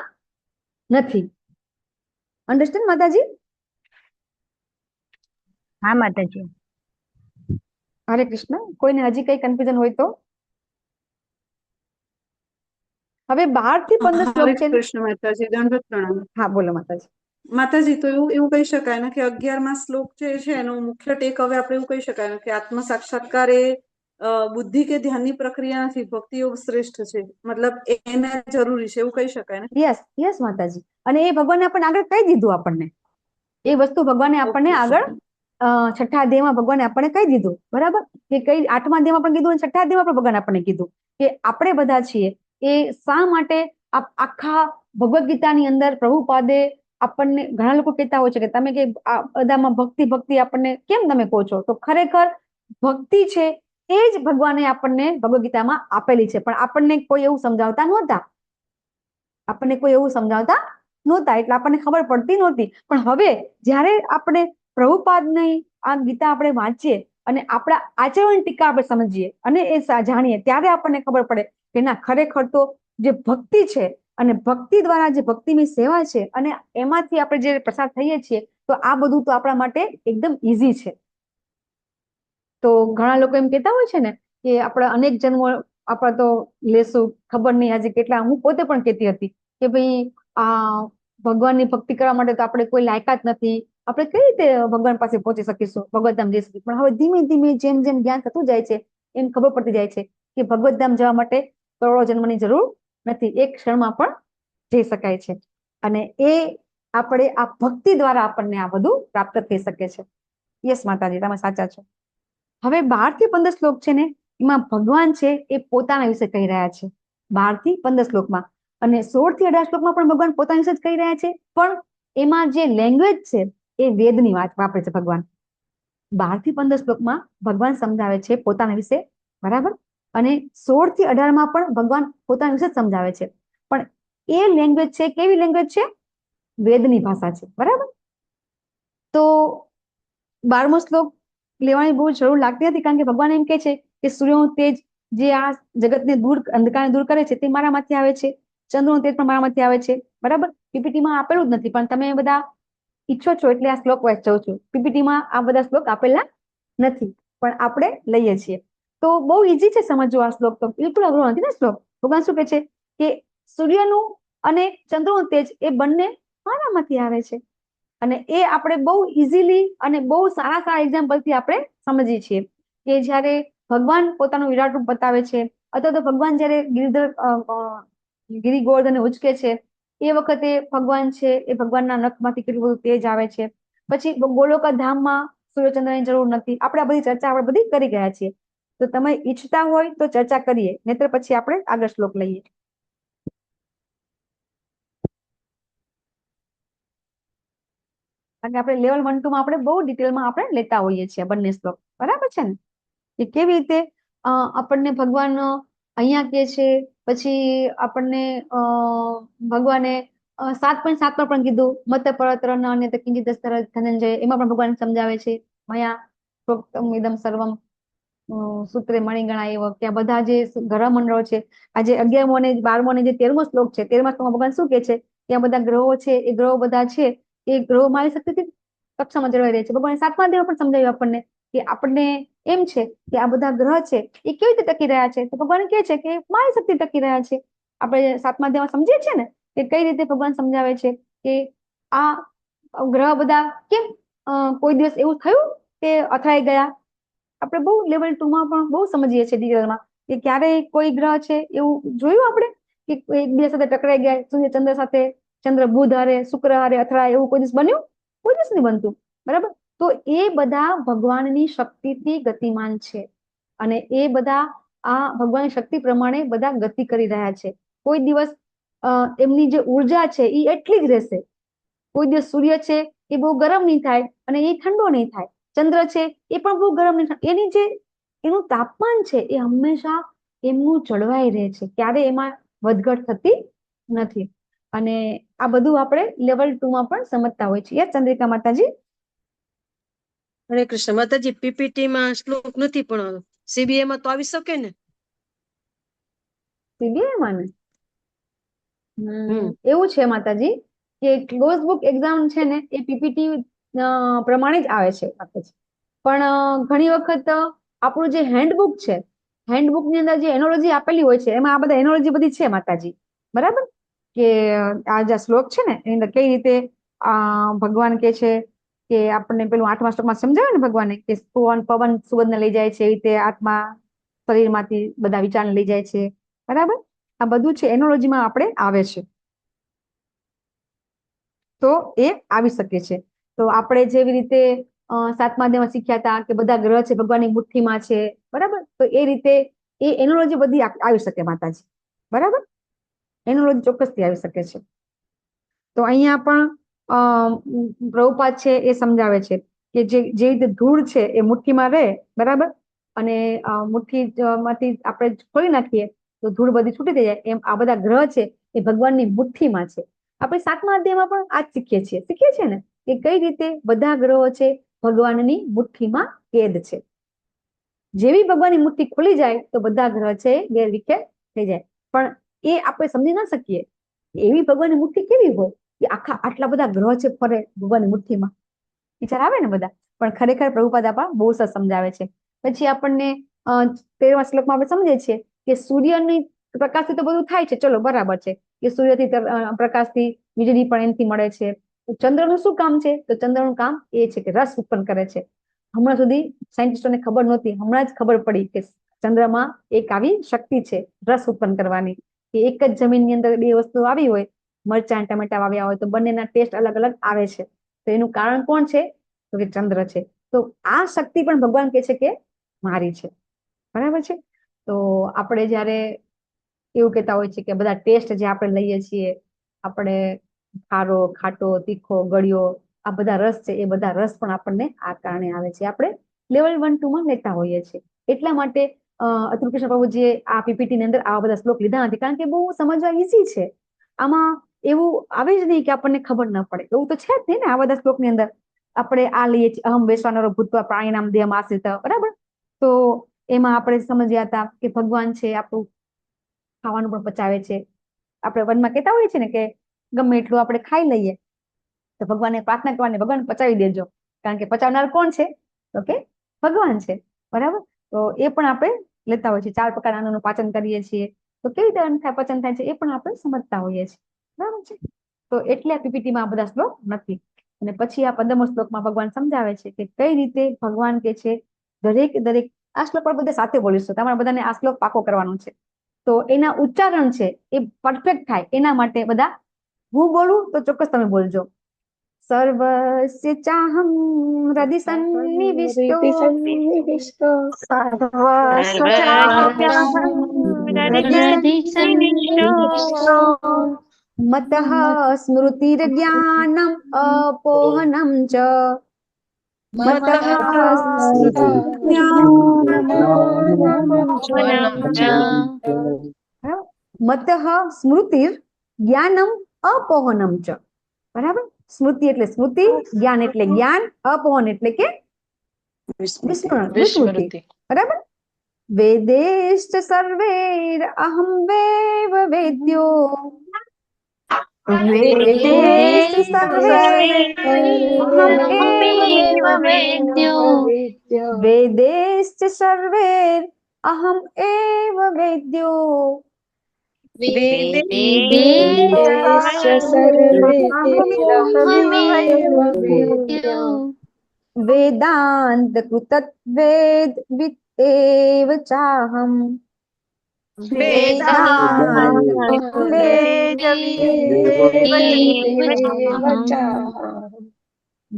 નથી. અન્ડરસ્ટેન્ડ માતાજી? હા માતાજી. હરે કૃષ્ણ. કોઈને હજી કઈ કન્ફ્યુઝન હોય તો? હવે 12 થી 15 શ્લોક છે. કૃષ્ણ માતાજી, દંડવત પ્રણામ. હા બોલો માતાજી. માતાજી, તો એવું કહી શકાય ને કે 11મા શ્લોક જે છે એનો મુખ્ય ટેક હવે આપણે એવું કહી શકાય ને કે આત્મ સાક્ષાત્કાર એ બુદ્ધિ કે ધ્યાનની પ્રક્રિયા નથી, ભક્તિ યોગ શ્રેષ્ઠ છે. મતલબ એને જરૂરી છે એવું કહી શકાય ને? યસ યસ માતાજી. અને એ ભગવાને આપણને આગળ કહી દીધું. આપણને એ વસ્તુ ભગવાને આપણને આગળ 6થા અધ્યાયમાં ભગવાને આપણને કહી દીધું. બરાબર? કે કઈ 8મા અધ્યાયમાં પણ કીધું અને 6થા અધ્યાયમાં પણ ભગવાને આપણને કીધું કે આપણે બધા છીએ એ શા માટે આખા ભગવદ્ ગીતાની અંદર પ્રભુપાદે આપણને, ઘણા લોકો કહેતા હોય છે કે તમે કે આ બધામાં ભક્તિ આપણને કેમ તમે કહો છો? તો ખરેખર ભક્તિ છે એ જ ભગવાને આપણને ભગવદ્ ગીતામાં આપેલી છે, પણ આપણને કોઈ એવું સમજાવતા નહોતા. એટલે આપણને ખબર પડતી નહોતી. પણ હવે જ્યારે આપણે પ્રભુપાદની આ ગીતા આપણે વાંચીએ અને આપણા આચરણ ટીકા આપણે સમજીએ અને એ જાણીએ ત્યારે આપણને ખબર પડે કે ના, ખરેખર તો જે ભક્તિ છે અને ભક્તિ દ્વારા જે ભક્તિની સેવા છે અને એમાંથી આપણે જે પ્રસાર થઈએ છીએ, તો આ બધું તો આપણા માટે એકદમ ઈઝી છે. તો ઘણા લોકો એમ કહેતા હોય છે ને કે આપણે અનેક જન્મો આપણે તો લેશું, ખબર નહીં આજે કેટલા. હું પોતે પણ કહેતી હતી કે ભાઈ આ ભગવાનની ભક્તિ કરવા માટે તો આપણે કોઈ લાયકાત નથી, આપણે કઈ રીતે ભગવાન પાસે પહોંચી શકીશું, ભગવતધામ જઈ શકીશું. પણ હવે ધીમે ધીમે જેમ જેમ જ્ઞાન થતું જાય છે એમ ખબર પડતી જાય છે કે ભગવતધામ જવા માટે કરોડો જન્મની જરૂર નથી, એક ક્ષણમાં પણ જઈ શકાય છે. અને એ આપણે આ ભક્તિ દ્વારા આપણને આ બધું પ્રાપ્ત થઈ શકે છે. યસ માતાજી, તમે સાચા છો. હવે 12 થી 15 શ્લોક છે ને એમાં ભગવાન છે એ પોતાના વિશે કહી રહ્યા છે. 12 થી 15 શ્લોકમાં અને 16 થી 18 શ્લોકમાં પણ ભગવાન પોતાના વિશે જ કહી રહ્યા છે, પણ એમાં જે લેંગ્વેજ છે એ વેદની વાત વાપરે છે ભગવાન. 12 થી 15 શ્લોકમાં ભગવાન સમજાવે છે પોતાના વિશે, બરાબર, અને 16 થી 18 માં પણ ભગવાન પોતાના વિશે સમજાવે છે. પણ એ લેંગ્વેજ છે કેવી લેંગ્વેજ છે? વેદની ભાષા છે, બરાબર. તો 12મો શ્લોક લેવાની બહુ જરૂર લાગતી નથી, કારણ કે ભગવાન એમ કે છે કે સૂર્યનું તેજ જે આ જગતને દૂર, અંધકારને દૂર કરે છે તે મારામાંથી આવે છે, ચંદ્રનું તેજ પણ મારામાંથી આવે છે, બરાબર. પીપીટીમાં આપેલું જ નથી, પણ તમે બધા ઈચ્છો છો એટલે આ શ્લોક વાંચું છું. પીપીટીમાં આ બધા શ્લોક આપેલા નથી, પણ આપણે લઈએ છીએ. તો બહુ ઈઝી છે સમજવું આ શ્લોક, તો બિલકુલ અઘરો નથી ને શ્લોક. ભગવાન શું કે છે કે સૂર્યનું અને ચંદ્રનું તેજ એ બંને મારામાંથી આવે છે. અને એ આપણે બહુ ઇઝીલી અને બહુ સારા સારા એક્ઝામ્પલથી આપણે સમજીએ છીએ કે જ્યારે ભગવાન પોતાનું વિરાટ રૂપ બતાવે છે, અથવા તો ભગવાન જ્યારે ગિરી ગોવર્ધનને ઉચકે છે એ વખતે ભગવાન છે એ ભગવાનના નખમાંથી કેટલું બધું તેજ આવે છે. પછી ગોલોકા ધામમાં સૂર્યચંદ્રની જરૂર નથી. આપણે આ બધી ચર્ચા આપણે બધી કરી ગયા છીએ. તો તમે ઈચ્છતા હોય તો ચર્ચા કરીએ, નહીતર પછી આપણે આગળ શ્લોક લઈએ. કારણ કે આપણે લેવલ 1, 2 માં આપણે બહુ ડિટેલમાં આપણે લેતા હોઈએ છીએ બંને શ્લોક, બરાબર છે ને? કે કેવી રીતે આપણને ભગવાન અહીંયા કે છે, પછી આપણને ભગવાને 7.7 માં પણ કીધું મત પરતરન અને કિંચિત ધનંજય, એમાં પણ ભગવાન સમજાવે છે મયા પ્રોક્તમ ઇદમ સર્વમ સૂત્રે મણિગણા એવ, કે આ બધા જે ગ્રહ મંડળો છે, આજે 11મો અને 12મો અને જે 13મો શ્લોક છે, 13મા શ્લોકમાં ભગવાન શું કે છે કે આ બધા ગ્રહો છે, એ ગ્રહો બધા છે એ ગ્રહો મારી શક્તિથી કક્ષામાં જળવાઈ રહે છે. ભગવાન 7મા અધ્યાયમાં પણ સમજાવ્યું આપણને કે આપણને એમ છે કે આ બધા ગ્રહ છે એ કેવી રીતે ટકી રહ્યા છે, તો ભગવાન કહે છે કે મારી શક્તિ ટકી રહ્યા છે. આપણે 7મા અધ્યાયમાં સમજીએ છીએ ને કે કઈ રીતે ભગવાન સમજાવે છે કે આ ગ્રહ બધા કેમ કોઈ દિવસ એવું થયું કે અથડાઈ ગયા. આપણે બહુ લેવલ 2 માં પણ બહુ સમજીએ છીએ ડિટેલમાં કે ક્યારેય કોઈ ગ્રહ છે એવું જોયું આપણે કે એકબીજા સાથે ટકરાઈ ગયા, સૂર્ય ચંદ્ર સાથે, ચંદ્ર બુધ હારે, શુક્ર હારે અથડાય, એવું કોઈ દિવસ બન્યું? કોઈ દિવસ નહીં બનતું, બરાબર. તો એ બધા ભગવાનની શક્તિથી ગતિમાન છે, અને એ બધા આ ભગવાનની શક્તિ પ્રમાણે બધા ગતિ કરી રહ્યા છે. કોઈ દિવસ એમની જે ઉર્જા છે એ એટલી જ રહેશે. કોઈ દિવસ સૂર્ય છે એ બહુ ગરમ નહીં થાય અને એ ઠંડો નહીં થાય. ચંદ્ર છે એ પણ બહુ ગરમ નહીં થાય. એની જે એનું તાપમાન છે એ હંમેશા એમનું જળવાઈ રહે છે, ક્યારે એમાં વધઘટ થતી નથી. અને આ બધું આપણે લેવલ 2 માં પણ સમજતા હોય છીએ. ચંદ્રિકા માતાજી. હરે કૃષ્ણ માતાજી, પીપીટી માં શ્લોક નથી પણ સીબીએ માં તો આવી શકે ને? સીબીએ માં ને એવું છે માતાજી કે ક્લોઝ બુક એક્ઝામ છે ને એ પીપીટી પ્રમાણે જ આવે છે માતાજી. પણ ઘણી વખત આપણું જે હેન્ડબુક છે, હેન્ડબુક ની અંદર જે એનોલોજી આપેલી હોય છે એમાં આ બધા એનોલોજી બધી છે માતાજી, બરાબર. કે આ જે શ્લોક છે ને એની અંદર કઈ રીતે ભગવાન કે છે કે આપણને પેલું 8મા શ્લોકમાં સમજાવ્યું ને ભગવાને કે પવન સુગંધને લઈ જાય છે, એ રીતે આત્મા શરીરમાંથી બધા વિચારને લઈ જાય છે, બરાબર. આ બધું છે એનોલોજીમાં આપણે આવે છે, તો એ આવી શકે છે. તો આપણે જેવી રીતે 7મા અધ્યાયમાં શીખ્યા હતા કે બધા ગ્રહ છે ભગવાનની મુઠ્ઠીમાં છે, બરાબર. તો એ રીતે એ એનોલોજી બધી આવી શકે માતાજી, બરાબર. એનોલોજી ચોક્કસથી આવી શકે છે. તો અહીંયા પણ પ્રભુપાદ છે એ સમજાવે છે કે જે રીતે ધૂળ છે એ મુઠ્ઠીમાં રહે, બરાબર, અને મુઠ્ઠીમાંથી આપણે ખોલી નાખીએ તો ધૂળ બધી છૂટી થઈ જાય, એમ આ બધા ગ્રહ છે એ ભગવાનની મુઠ્ઠીમાં છે. આપણે 7મા અધ્યાયમાં પણ આ જ શીખીએ છીએ ને કે કઈ રીતે બધા ગ્રહો છે ભગવાનની મુઠ્ઠીમાં કેદ છે. જેવી ભગવાનની મુઠ્ઠી ખુલી જાય તો બધા ગ્રહ છે વેરવિખેર થઈ જાય. પણ એ આપણે સમજી ના શકીએ એવી ભગવાનની મુઠ્ઠી કેવી હોય કે આટલા બધા ગ્રહ છે ફરે ભગવાનની મુઠ્ઠીમાં, વિચાર આવે ને બધા. પણ ખરેખર પ્રભુપાદ આપણા બહુ સરસ સમજાવે છે. પછી આપણને 13મા શ્લોકમાં આપણે સમજીએ છીએ કે સૂર્યની પ્રકાશથી તો બધું થાય છે, ચલો બરાબર છે કે સૂર્યથી પ્રકાશથી વીજળી પણ એનાથી મળે છે. ચંદ્રનું શું કામ છે? તો ચંદ્રનું કામ એ છે કે રસ ઉત્પન્ન કરે છે. હમણાં સુધી સાયન્ટિસ્ટોને ખબર નહોતી, હમણાં જ ખબર પડી કે ચંદ્રમાં એક આવી શક્તિ છે રસ ઉત્પન્ન કરવાની, કે એક જ જમીનની અંદર બે વસ્તુ આવી હોય, મરચાં ટમેટા વાવ્યા હોય તો બંનેના ટેસ્ટ અલગ અલગ આવે છે. તો એનું કારણ કોણ છે? તો કે ચંદ્ર છે. તો આ શક્તિ પણ ભગવાન કહે છે કે મારી છે, બરાબર છે. તો આપણે જયારે એવું કહેતા હોય છે કે બધા ટેસ્ટ જે આપણે લઈએ છીએ, આપણે ખારો, ખાટો, તીખો, ગળ્યો, આ બધા રસ છે એ બધા રસ પણ આપણને આ કારણે આવે છે. આપણે લેવલ 1, 2 માં લેતા હોઈએ છીએ. એટલા માટે અતુલ કૃષ્ણ પ્રભુજીએ આ પીપીટી ની અંદર આવા બધા શ્લોક લીધા નથી, કારણ કે બહુ સમજવા ઈઝી છે. આમાં એવું આવે જ નહીં કે આપણને ખબર ન પડે, એવું તો છે જ નહીં ને. આ બધા શ્લોક ની અંદર આપણે આ લઈએ છીએ, અહમ વૈશ્વાનરો ભૂતવા પ્રાણીનામ દેહમ આશ્રિત, બરાબર. તો એમાં આપણે સમજ્યા હતા કે ભગવાન છે આપણું ખાવાનું પણ પચાવે છે. આપણે વનમાં કહેતા હોઈએ છીએ ને કે ગમે એટલું આપણે ખાઈ લઈએ તો ભગવાનને પ્રાર્થના કરવાની, ભગવાન પચાવી દેજો, કારણ કે પચાવનાર કોણ છે? તો કે ભગવાન છે, બરાબર. તો એ પણ આપણે લેતા હોઈએ છીએ. 4 પ્રકારના અન્નનું પાચન કરીએ છીએ, તો કેવી રીતે અન્ન પચન થાય છે એ પણ આપણે સમજતા હોઈએ છીએ, બરાબર છે. તો એટલે આ પીપીટીમાં આ બધા શ્લોક નથી. અને પછી આ 15મો શ્લોકમાં ભગવાન સમજાવે છે કે કઈ રીતે ભગવાન કે છે દરેક આ શ્લોક પર બધા સાથે બોલીશું, તમારા બધાને આ શ્લોક પાકો કરવાનો છે. તો એના ઉચ્ચારણ છે એ પરફેક્ટ થાય એના માટે બધા હું બોલું તો ચોક્કસ તમે બોલજો. સર્વસ્ય ચાહમ હૃદિ સન્નિવિષ્ટો મતઃ સ્મૃતિર્જ્ઞાનમ અપોહનમ ચ મતઃ સ્મૃતિર જ્ઞાનમ અપોહનમ ચ, બરાબર. સ્મૃતિ એટલે સ્મૃતિ, જ્ઞાન એટલે જ્ઞાન, અપોહન એટલે કે વિસ્મૃતિ, બરાબર. વેદેશ્ચ સર્વૈર અહમ વેવ વેદ્યો વેદેશ્ચ સર્વૈર અહમ એવ વેદ્યો વેદાંત કૃત વેદ વિદ એવ ચાહમ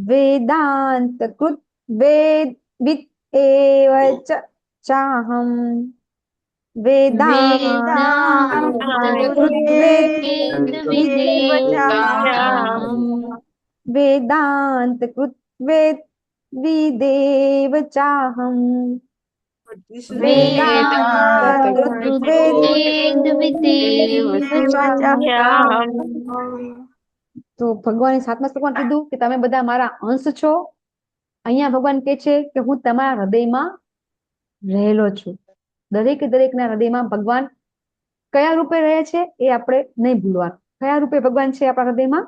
વેદાંત કૃત વેદ વિદ એવ ચાહમ વેદાંત કૃત વેદ વિદેવ ચાહમ તો ભગવાને 7મા શ્લોકમાં કીધું કે તમે બધા મારા અંશ છો. અહીંયા ભગવાન કહે છે કે હું તમારા હૃદયમાં રહેલો છું. દરેકના હૃદયમાં ભગવાન કયા રૂપે રહે છે એ આપણે નહીં ભૂલવાનું. કયા રૂપે ભગવાન છે આપણા હૃદયમાં?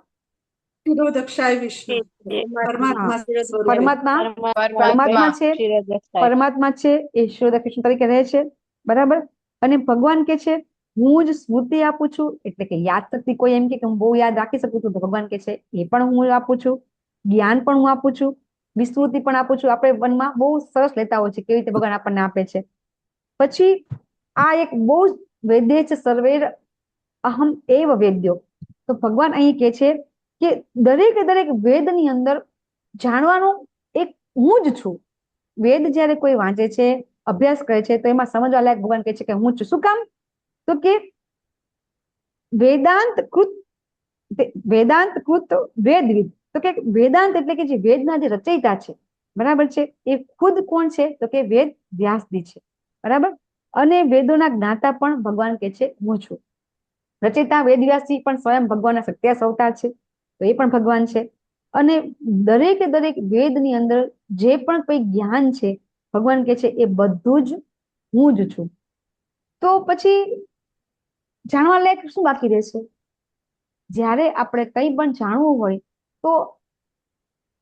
પરમાત્મા છે એ ક્ષીરોદક કૃષ્ણ તરીકે રહે છે, બરાબર. અને ભગવાન કે છે હું જ સ્મૃતિ આપું છું, એટલે કે યાદ શક્તિ. કોઈ એમ કે હું બહુ યાદ રાખી શકું છું, તો ભગવાન કે છે એ પણ હું આપું છું. જ્ઞાન પણ હું આપું છું, વિસ્મૃતિ પણ આપું છું. આપણે વનમાં બહુ સરસ લેતા હોય છે કેવી રીતે ભગવાન આપણને આપે છે. પછી આ એક બહુ વેદ્ય છે, સર્વેર અહમ એવ વેદ્યો. તો ભગવાન અહીં કે છે કે દરેક વેદની અંદર જાણવાનું એક હું જ છું. વેદ જયારે કોઈ વાંચે છે, અભ્યાસ કરે છે, તો એમાં સમજવા લાયક ભગવાન કહે છે કે હું છું. શું કામ? તો કે વેદાંત કૃત વેદવિદ. તો કે વેદાંત એટલે કે જે વેદના જે રચયિતા છે, બરાબર છે, એ ખુદ કોણ છે? તો કે વેદ વ્યાસજી છે, બરાબર. અને વેદોના જ્ઞાતા પણ ભગવાન કે છે હું છું. રચયિતા વેદ વ્યાસજી પણ સ્વયં ભગવાનના 27 અવતાર છે, તો એ પણ ભગવાન છે. અને દરેક વેદની અંદર જે પણ કોઈ જ્ઞાન છે, ભગવાન કે છે એ બધું જ હું જ છું. તો પછી જાણવા લાયક શું બાકી રહેશે? જ્યારે આપણે કંઈ પણ જાણવું હોય તો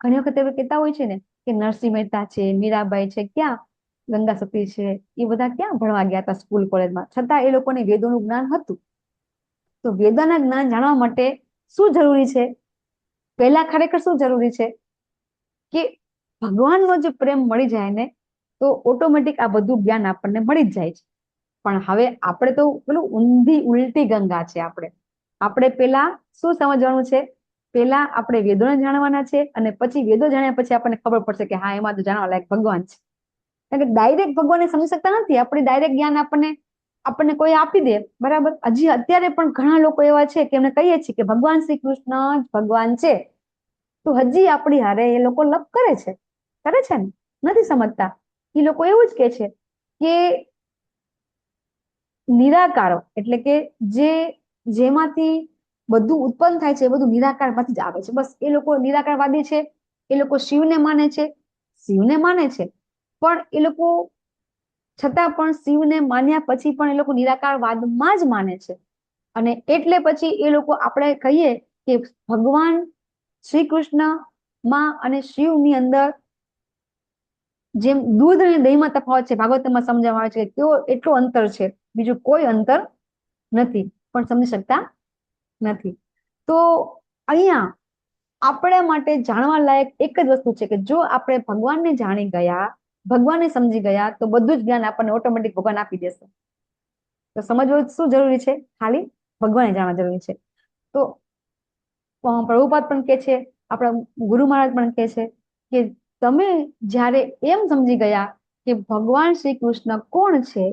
ઘણી વખત એવું કહેતા હોય છે ને કે નરસિંહ મહેતા છે, મીરાબાઈ છે, ક્યાં ગંગા સતી છે, એ બધા ક્યાં ભણવા ગયા હતા સ્કૂલ કોલેજમાં, છતાં એ લોકોને વેદોનું જ્ઞાન હતું. તો વેદોના જ્ઞાન જાણવા માટે શું જરૂરી છે? પહેલા ખરેખર શું જરૂરી છે કે ભગવાનનો જે પ્રેમ મળી જાય ને, તો ઓટોમેટિક આ બધું જ્ઞાન આપણને મળી જ જાય છે. પણ હવે આપણે તો પેલું ઉલટી ગંગા છે. આપણે પેલા શું સમજવાનું છે? પેલા આપણે વેદોને જાણવાના છે, અને પછી વેદો જાણ્યા પછી આપણને ખબર પડશે કે હા, એમાં તો જાણવા લાયક ભગવાન છે. કારણ કે ડાયરેક્ટ ભગવાનને સમજી શકતા નથી. આપણે ડાયરેક્ટ જ્ઞાન આપણને કોઈ આપી દે, બરાબર. હજી અત્યારે પણ ઘણા લોકો એવા છે કે એમને કહીએ છીએ કે ભગવાન શ્રી કૃષ્ણ જ ભગવાન છે, તો હજી આપણી હારે એ લોકો લપ કરે છે ને, નથી સમજતા. એ લોકો એવું જ કે છે કે નિરાકારો એટલે કે જેમાંથી બધું ઉત્પન્ન થાય છે એ બધું નિરાકારમાંથી જ આવે છે. બસ એ લોકો નિરાકારવાદી છે. એ લોકો શિવને માને છે, પણ એ લોકો છતાં પણ શિવને માન્યા પછી પણ એ લોકો નિરાકારવાદમાં જ માને છે. અને એટલે પછી એ લોકો આપણે કહીએ કે ભગવાન શ્રી કૃષ્ણ માં અને શિવની અંદર જેમ દૂધ અને દહીંમાં તફાવત છે, ભાગવતમાં સમજાવવામાં આવે છે કે તેઓ એટલું અંતર છે, બીજું કોઈ અંતર નથી, પણ સમજી શકતા નથી. તો અહીંયા આપણા માટે જાણવા લાયક એક જ વસ્તુ છે કે જો આપણે ભગવાનને જાણી ગયા, ભગવાનને સમજી ગયા, તો બધું જ જ્ઞાન આપણને ઓટોમેટિક ભગવાન આપી દેશે. તો સમજવું શું જરૂરી છે? ખાલી ભગવાનને જાણવા જરૂરી છે. તો પ્રભુપાદ પણ કે છે, આપણા ગુરુ મહારાજ પણ કે છે કે તમે જ્યારે એમ સમજી ગયા કે ભગવાન શ્રી કૃષ્ણ કોણ છે,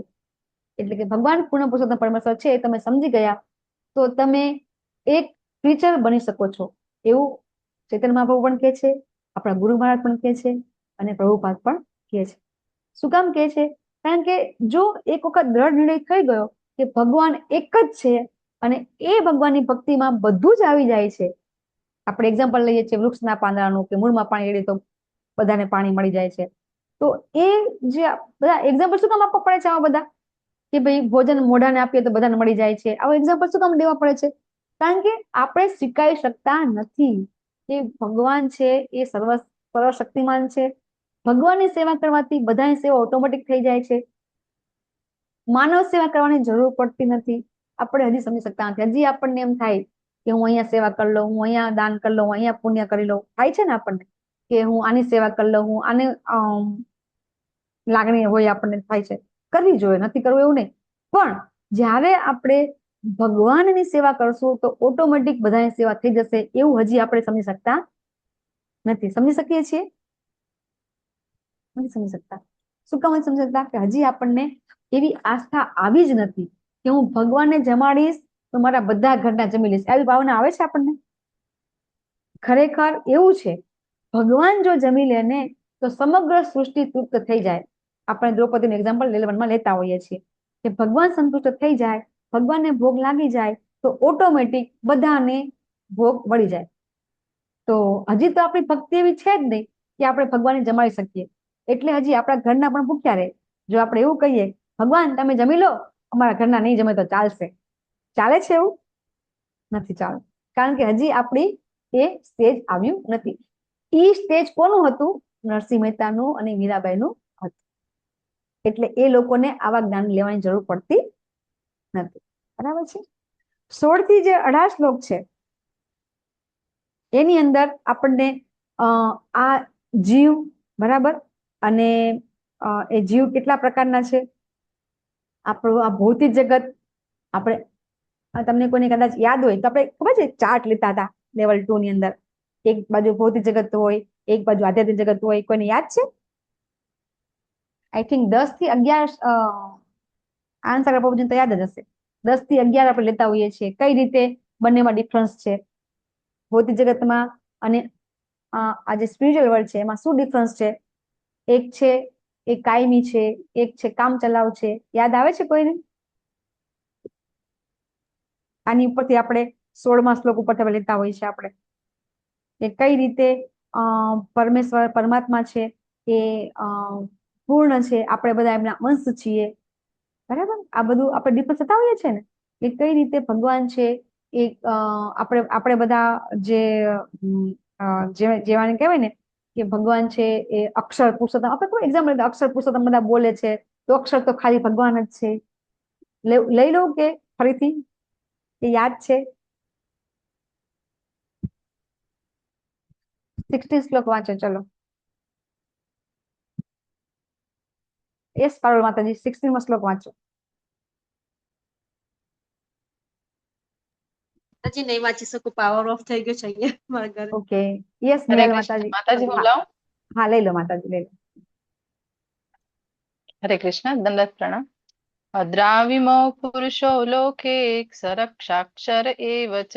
એટલે કે ભગવાન પૂર્ણ પુરુષોત્તમ પરમેશ્વર છે, એ તમે સમજી ગયા તો તમે એક ક્રીચર બની શકો છો, એવું ચૈતન્ય મહાપ્રભુ પણ કે છે, આપણા ગુરુ મહારાજ પણ કે છે અને પ્રભુપાદ પણ કે છે. શું કામ કે છે? કારણ કે જો એક વખત દ્રઢ નિર્ણય થઈ ગયો કે ભગવાન એક જ છે અને એ ભગવાનની ભક્તિમાં બધું જ આવી જાય છે. આપણે એક્ઝામ્પલ લઈએ છીએ વૃક્ષના પાંદડાનું કે મૂળમાં પાણી રેડીએ તો બધાને પાણી મળી જાય છે. તો એ જે બધા એક્ઝામ્પલ શું કામ આપવા પડે છે? આવા બધા કે ભાઈ ભોજન મોઢાને આપીએ તો બધાને મળી જાય છે, આવા એક્ઝામ્પલ શું કામ દેવા પડે છે? કારણ કે આપણે સ્વીકારી શકતા નથી કે ભગવાન છે એ સર્વશક્તિમાન છે. ભગવાનની સેવા કરવાથી બધાની સેવા ઓટોમેટિક થઈ જાય છે. માનવ સેવા કરવાની જરૂર પડતી નથી. આપણે હજી સમજી શકતા નથી. હજી આપણને એમ થાય કે હું અહીંયા સેવા કરી લઉં, હું અહીંયા દાન કરી લઉં, હું અહીંયા પુણ્ય કરી લઉં. થાય છે ને આપણને કે હું આની સેવા કરી લઉં, હું આને લાગણી હોય આપણને, થાય છે. કરવી જોઈએ, નથી કરવું એવું નહીં. પણ જ્યારે આપણે ભગવાનની સેવા કરશું તો ઓટોમેટિક બધાની સેવા થઈ જશે, એવું હજી આપણે સમજી શકતા નથી. સમજી શકીએ છીએ? નથી સમજી શકતા. શું કામ નથી સમજી શકતા? કે હજી આપણને એવી આસ્થા આવી જ નથી કે હું ભગવાનને જમાડીશ તો મારા બધા ઘરના જમી લઈશ. આવી ભાવના આવે છે આપણને? ખરેખર એવું છે, ભગવાન જો જમી લે ને તો સમગ્ર સૃષ્ટિ તૃપ્ત થઈ જાય. આપણે દ્રૌપદીનું એક્ઝામ્પલ લેવનમાં લેતા હોઈએ છીએ કે ભગવાન સંતુષ્ટ થઈ જાય, ભગવાનને ભોગ લાગી જાય તો ઓટોમેટિક બધાને ભોગ મળી જાય. તો હજી તો આપણી ભક્તિ એવી છે જ નહીં કે આપણે ભગવાનને જમાડી શકીએ. એટલે હજી આપણા ઘરના પણ ભૂખ્યા રહે. જો આપણે એવું કહીએ ભગવાન તમે જમી લો, અમારા ઘરના નહીં જમે તો ચાલશે, ચાલે છે? એવું નથી ચાલતું. કારણ કે હજી આપણી એ સ્ટેજ આવ્યું નથી. ઈ સ્ટેજ કોનું હતું? નરસિંહ મહેતાનું અને મીરાબાઈનું હતું. એટલે એ લોકોને આવા જ્ઞાન લેવાની જરૂર પડતી નથી. બરાબર છે? 16 થી જે 18 શ્લોક છે એની અંદર આપણને આ જીવ, બરાબર, અને એ જીવ કેટલા પ્રકારના છે, આપણું આ ભૌતિક જગત, આપણે તમને કોઈને કદાચ યાદ હોય તો આપણે ખબર છે ચાર્ટ લેતા હતા લેવલ 2 ની અંદર, એક બાજુ ભૌતિક જગત હોય, એક બાજુ આધ્યાત્મિક જગત હોય. કોઈને યાદ છે? આઈ થિંક 10 થી 11 આન્સર પ્રભુજીને તો યાદ જ હશે. 10 થી 11 આપણે લેતા હોઈએ છીએ. કઈ રીતે બંનેમાં ડિફરન્સ છે ભૌતિક જગતમાં અને આ જે સ્પિરિચ્યુઅલ વર્લ્ડ છે એમાં શું ડિફરન્સ છે? એક છે એ કાયમી છે, એક છે કામ ચલાવ છે. યાદ આવે છે કોઈને? આની ઉપરથી આપણે 16મા શ્લોક ઉપરથી લેતા હોઈએ છીએ આપણે કે કઈ રીતે પરમેશ્વર પરમાત્મા છે એ પૂર્ણ છે, આપણે બધા એમના અંશ છીએ. બરાબર? આ બધું આપણે ડિફરન્સ થતા હોઈએ છીએ ને કે કઈ રીતે ભગવાન છે એ આપણે બધા જેવાને કહેવાય ને કે ભગવાન છે એ અક્ષર પુરુષોત્તમ, આપણે કોઈ એક્ઝામ્પલ અક્ષર પુરુષોત્તમ બધા બોલે છે તો અક્ષર તો ખાલી ભગવાન જ છે. લઈ લઉં કે ફરીથી એ યાદ છે? 16 શ્લોક વાંચો ચલો. યસ પારુલ માતાજી, 16મો શ્લોક વાંચો. હજી નહીં વાંચી શકું, પાવર ઓફ થઈ ગયો છે અહીંયા મારા ઘરે. ઓકે, યસ હરે નિહાલ કૃષ્ણ માતાજી. માતાજી હું લઉં? હા લઈ લો માતાજી, લઈ લો. હરે કૃષ્ણ, દંડવત પ્રણામ. અદ્રાવિમો પુરુષો લોકે ક્ષરક્ષાક્ષર એવ ચ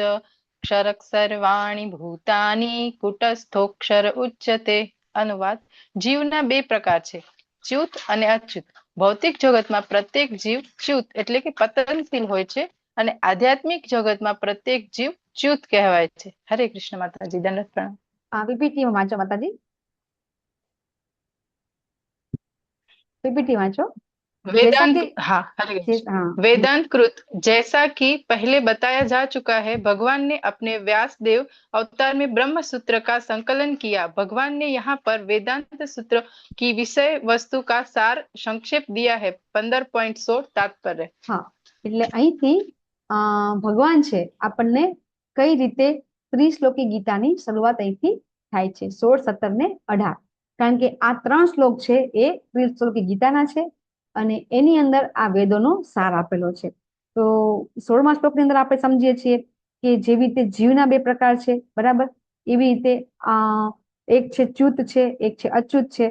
સર્વાણી ભૂતાની કુટસ્થોક્ષર ઉચ્યતે. અનુવાદ: જીવના બે પ્રકાર છે, ચ્યુત અને અચ્યુત. ભૌતિક જગતમાં પ્રત્યેક જીવ ચ્યુત એટલે કે પતનશીલ હોય છે અને આધ્યાત્મિક જગતમાં પ્રત્યેક જીવ ચ્યુત કહેવાય છે. હરે કૃષ્ણ માતાજી, દંડવત પ્રણામ. પીપીટી વાંચો માતાજી, पीपीटी वाँचो। वेदांत, हाँ हरे कृष्ण। वेदांत कृत जैसा कि पहले बताया जा चुका है, भगवान ने अपने व्यासदेव अवतार में ब्रह्म सूत्र का संकलन किया। भगवान ने यहाँ पर वेदांत सूत्र की विषय वस्तु का सार संक्षेप दिया है। 15.16 तात्पर्य। हाँ, એટલે અહીંથી ભગવાન છે આપણને કઈ રીતે ત્રિશ્લોકી ગીતાની શરૂઆત અહીંથી થાય છે, 16, 17 ને 18, કારણ કે આ 3 શ્લોક છે એ ત્રિશ્લોકી ગીતાના છે અને એની અંદર આ વેદોનો સાર આપેલો છે. તો 16મા શ્લોકની અંદર આપણે સમજીએ છીએ કે જેવી રીતે જીવના બે પ્રકાર છે, બરાબર, એવી રીતે એક છે ચ્યુત છે, એક છે અચ્યુત છે.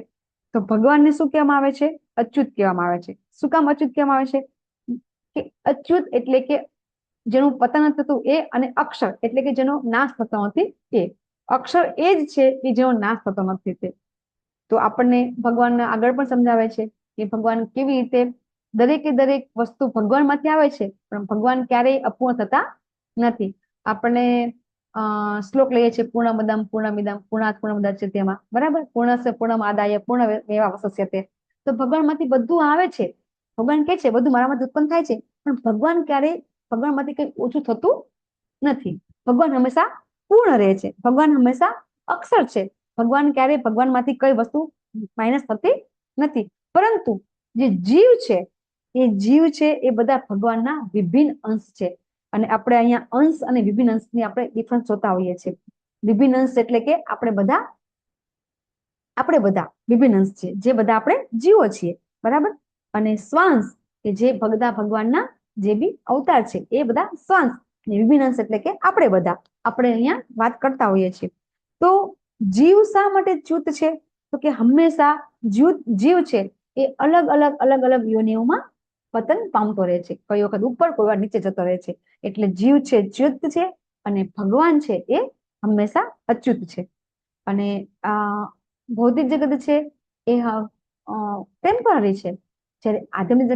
તો ભગવાનને શું કહેવામાં આવે છે? અચ્યુત કહેવામાં આવે છે. શું કામ અચ્યુત કહેવામાં આવે છે? કે અચ્યુત એટલે કે જેનું પતન થતું એ, અને અક્ષર એટલે કે જેનો નાશ થતો નથી એ. અક્ષર એ જ છે કે જેનો નાશ થતો નથી તે. તો આપણને ભગવાન આગળ પણ સમજાવે છે કે ભગવાન કેવી રીતે દરેકે દરેક વસ્તુ ભગવાનમાંથી આવે છે, પણ ભગવાન ક્યારેય અપૂર્ણ થતા નથી. આપણને શ્લોક લઈએ છીએ પૂર્ણમદમ પૂર્ણમિદમ પૂર્ણાત પૂર્ણમુદચ્યતે, તેમાં બરાબર, પૂર્ણસ્ય પૂર્ણમાદાય પૂર્ણમેવાવશિષ્યતે. તો ભગવાનમાંથી બધું આવે છે. ભગવાન કે છે બધું મારામાંથી ઉત્પન્ન થાય છે, પણ ભગવાન ક્યારેય ભગવાનમાંથી કઈ ઓછું થતું નથી. ભગવાન હંમેશા પૂર્ણ રહે છે. ભગવાન હંમેશા અક્ષર છે. ભગવાન ક્યારેય ભગવાનમાંથી કઈ વસ્તુ માઇનસ થતી નથી. પરંતુ જે જીવ છે એ બધા ભગવાનના વિભિન્ન અંશ છે. અને આપણે અહીંયા અંશ અને વિભિન્ન અંશની આપણે ડિફરન્સ જોતા હોઈએ છીએ. વિભિન્ન અંશ એટલે કે આપણે બધા વિભિન્ન અંશ છીએ, જે બધા આપણે જીવો છીએ, બરાબર. અને સ્વાંશ કે જે બધા ભગવાનના જે બી અવતાર છે એ બધા સ્વાંશ, અને વિભિન્ન અંશ એટલે કે આપણે અહીંયા વાત કરતા હોઈએ છીએ. તો જીવ શા માટે ચ્યુત છે? તો કે હંમેશા જીવ છે એ અલગ અલગ યોનિઓમાં પતન પામતો રહે છે. કોઈ વખત ઉપર, કોઈ વાર નીચે જતો રહે છે. એટલે જીવ છે ચ્યુત છે અને ભગવાન છે એ હંમેશા અચ્યુત છે. અને ભૌતિક જગત છે એ ટેમ્પરરી છે, જ્યારે આધ્યાત્મિક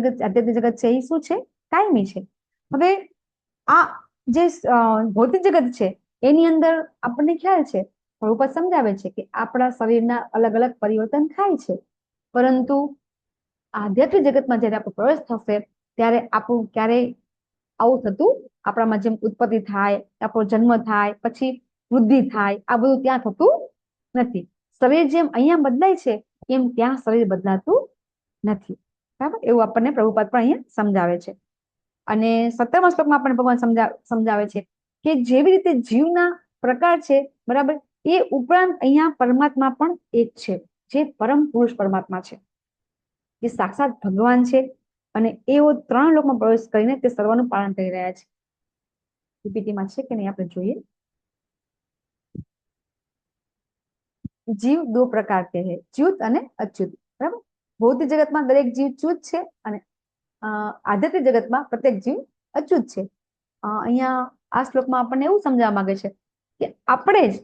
જગત છે એ શું છે? કાયમી છે. હવે આ જે ભૌતિક જગત છે એની અંદર આપણને ખ્યાલ છે, પ્રભુપાદ સમજાવે છે કે આપણા શરીરના અલગ અલગ પરિવર્તન થાય છે, પરંતુ આધ્યાત્મિક જગતમાં જયારે આપણો પ્રવેશ થશે ત્યારે આપણું ક્યારેય આવું થતું, આપણામાં જેમ ઉત્પત્તિ થાય, આપણો જન્મ થાય, પછી વૃદ્ધિ થાય, આ બધું ત્યાં થતું નથી. શરીર જેમ અહીંયા બદલાય છે એમ ત્યાં શરીર બદલાતું નથી, બરાબર. એવું આપણને પ્રભુપાદ પણ અહીંયા સમજાવે છે. અને 17મા શ્લોકમાં આપણને ભગવાન સમજાવે છે કે જેવી રીતે જીવના પ્રકાર છે, બરાબર, એ ઉપરાંત અહીંયા પરમાત્મા પણ એક છે, જે પરમ પુરુષ પરમાત્મા છે, જે સાક્ષાત ભગવાન છે. અને એવો 3 લોકમાં પ્રવેશ કરીને તે સર્વનું પાલન કરી રહ્યા છે. પીપીટીમાં છે કે નહીં આપણે જોઈએ. જીવ દો પ્રકાર કે હે, ચ્યુત અને અચ્યુત, બરાબર. ભૌતિક જગતમાં દરેક જીવ ચ્યુત છે અને આધ્યાત્મિક જગતમાં પ્રત્યેક જીવ અચ્યુત છે. અહીંયા આ શ્લોકમાં આપણને એવું સમજાવવા માંગે છે કે આપણે જ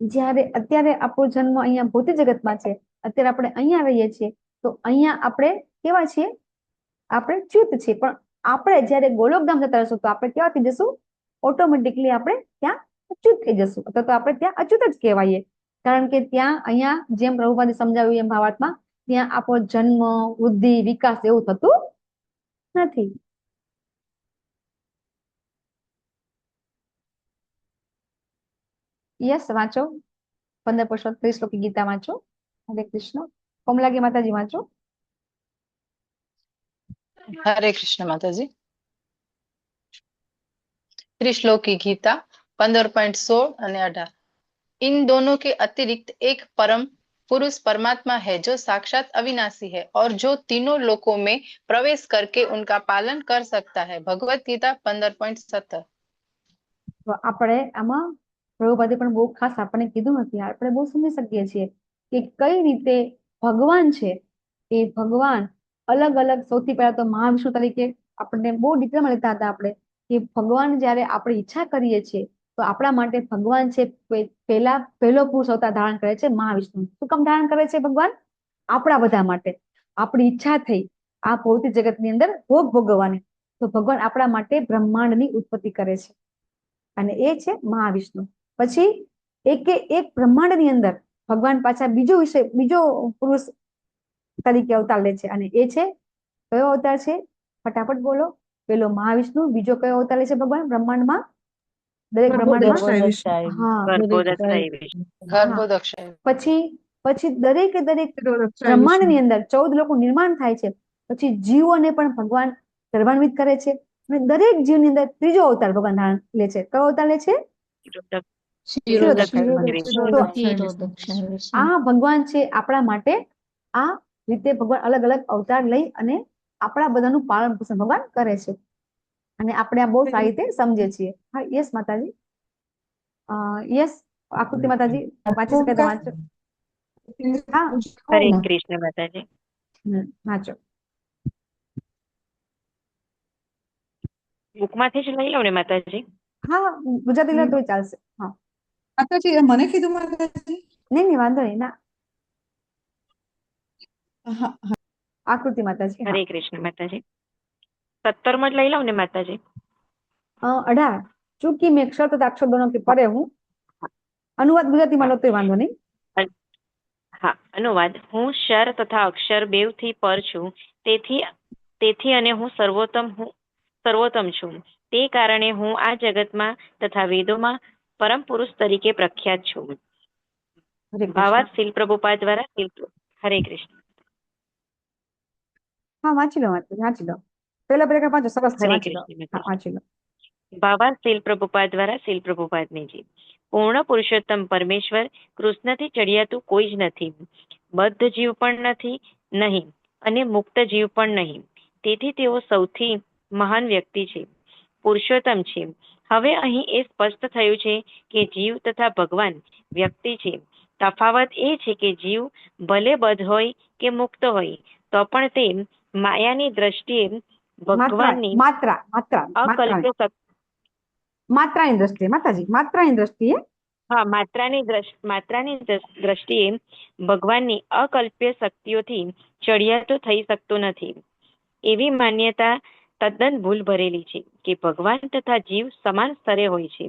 જ્યારે અત્યારે આપણો જન્મ અહીંયા ભૌતિક જગતમાં છે, અત્યારે આપણે અહીંયા રહીએ છીએ, તો અહીંયા આપણે કેવા છીએ? આપણે ચ્યુત છીએ. પણ આપણે જયારે ગોલોકધામ જતા રહીશું તો આપણે કેવા થઈ જશું? ઓટોમેટિકલી આપણે ત્યાં અચ્યુત થઈ જશું, અથવા તો આપણે ત્યાં અચ્યુત જ કહેવાઈએ. કારણ કે ત્યાં અહીંયા જેમ પ્રભુપાદે સમજાવ્યું એમ ભાવાર્થમાં ત્યાં આપણો જન્મ, વૃદ્ધિ, વિકાસ એવું થતું નથી. યસ, વાંચો 15 શ્લોકી ગીતા વાંચો. હરે કૃષ્ણ. કોમલાગી માતાજી વાંચો. हरे कृष्ण माताजी। त्रिश्लोकी गीता 15.16 અને 18। इन दोनों के अतिरिक्त एक परम पुरुष परमात्मा है जो साक्षात अविनाशी है और जो तीनों लोकों में प्रवेश करके उनका पालन कर सकता है। भगवत गीता 15.17। આપણે આમાં પ્રભુપાદે પણ બહુ ખાસ આપણને કીધું નથી, આપણે બહુ સમજી શકીએ છીએ કે કઈ રીતે ભગવાન છે એ ભગવાન અલગ અલગ, સૌથી પહેલા તો મહાવિષ્ણુ તરીકે આપણને બહુ ડિટેલમાં લેતા હતા આપણે કે ભગવાન જ્યારે આપણે ઈચ્છા કરીએ છીએ તો આપણા માટે ભગવાન છે પહેલો પુરુષ અવતાર ધારણ કરે છે મહાવિષ્ણુ. શું કામ ધારણ કરે છે ભગવાન? આપણા બધા માટે. આપણી ઈચ્છા થઈ આ ભૌતિક જગતની અંદર ભોગ ભોગવવાની, તો ભગવાન આપણા માટે બ્રહ્માંડની ઉત્પત્તિ કરે છે અને એ છે મહાવિષ્ણુ. પછી એક બ્રહ્માંડની અંદર ભગવાન પાછા બીજો પુરુષ તરીકે અવતાર લે છે અને એ છે કયો અવતાર છે? ફટાફટ બોલો. પેલો મહાવિષ્ણુ. બીજો કયો અવતાર લે છે ભગવાન બ્રહ્માંડમાં? દરેક બ્રહ્માંડમાં પછી દરેક બ્રહ્માંડની અંદર 14 લોકો નિર્માણ થાય છે. પછી જીવોને પણ ભગવાન ગર્ભાન્વિત કરે છે અને દરેક જીવની અંદર ત્રીજો અવતાર ભગવાન ધારણ લે છે. કયો અવતાર લે છે? આ ભગવાન છે આપણા માટે આ રીતે ભગવાન અલગ અલગ અવતાર લઈ અને આપણા બધાનું પાલન પોષણ ભગવાન કરે છે અને આપણે આ બહુ સારી રીતે સમજે છીએ. હા, યસ માતાજી. યસ આકૃતિ માતાજી વાંચી શકે તો વાંચો. હા, હરે કૃષ્ણ માતાજી. વાંચો. બુકમાંથી જ લઈ લઉં ને માતાજી? હા, ગુજરાતી લો તો ચાલશે. હા માતાજી, મને કીધું માતાજી? નહીં, વાંધો નહીં. ના, હા, આકૃતિ માતાજી. હરે કૃષ્ણ માતાજી. 17 જ લઈ લઉં ને માતાજી? 18 ચૂકી મેં અક્ષર તથા અક્ષર દોનો કે પરે હું. અનુવાદ ગુજરાતીમાં લો તો વાંધો નહીં. હા, અનુવાદ. હું ક્ષર તથા અક્ષર બેવથી પર છું, તેથી અને હું સર્વોત્તમ છું. તે કારણે હું આ જગતમાં તથા વેદોમાં પરમ પુરુષ તરીકે પ્રખ્યાત છું. ભાવાર્થ શીલ પ્રભુપાદ દ્વારા હરે કૃષ્ણ. હા, વાંચી લો વાંચી લો. પેલો પેરેગ્રાફ વાંચો, સરસ છે. વાંચી લો. ભાવાર્થ શીલ પ્રભુપાદ દ્વારા શીલ પ્રભુપાદનીજી. પૂર્ણ પુરુષોત્તમ પરમેશ્વર કૃષ્ણથી ચડિયાતું કોઈ જ નથી. બદ્ધ જીવ પણ નથી નહીં અને મુક્ત જીવ પણ નહીં. તેથી તેઓ સૌથી મહાન વ્યક્તિ છે, પુરુષોત્તમ છે. હવે અહીં એ સ્પષ્ટ થયું છે કે જીવ તથા ભગવાન વ્યક્તિ છે. તફાવત એ છે કે જીવ ભલે બદ્ધ હોય કે મુક્ત હોય તો પણ તે માયાની દ્રષ્ટિએ ભગવાનની માત્રાની દ્રષ્ટિએ માતાજી, માત્રાની દ્રષ્ટિએ માત્રાની દ્રષ્ટિએ ભગવાનની અકલ્પ્ય શક્તિઓથી ચડિયાતો થઈ શકતો નથી. એવી માન્યતા તદ્દન ભૂલ ભરેલી છે કે ભગવાન તથા જીવ સમાન સ્તરે હોય છે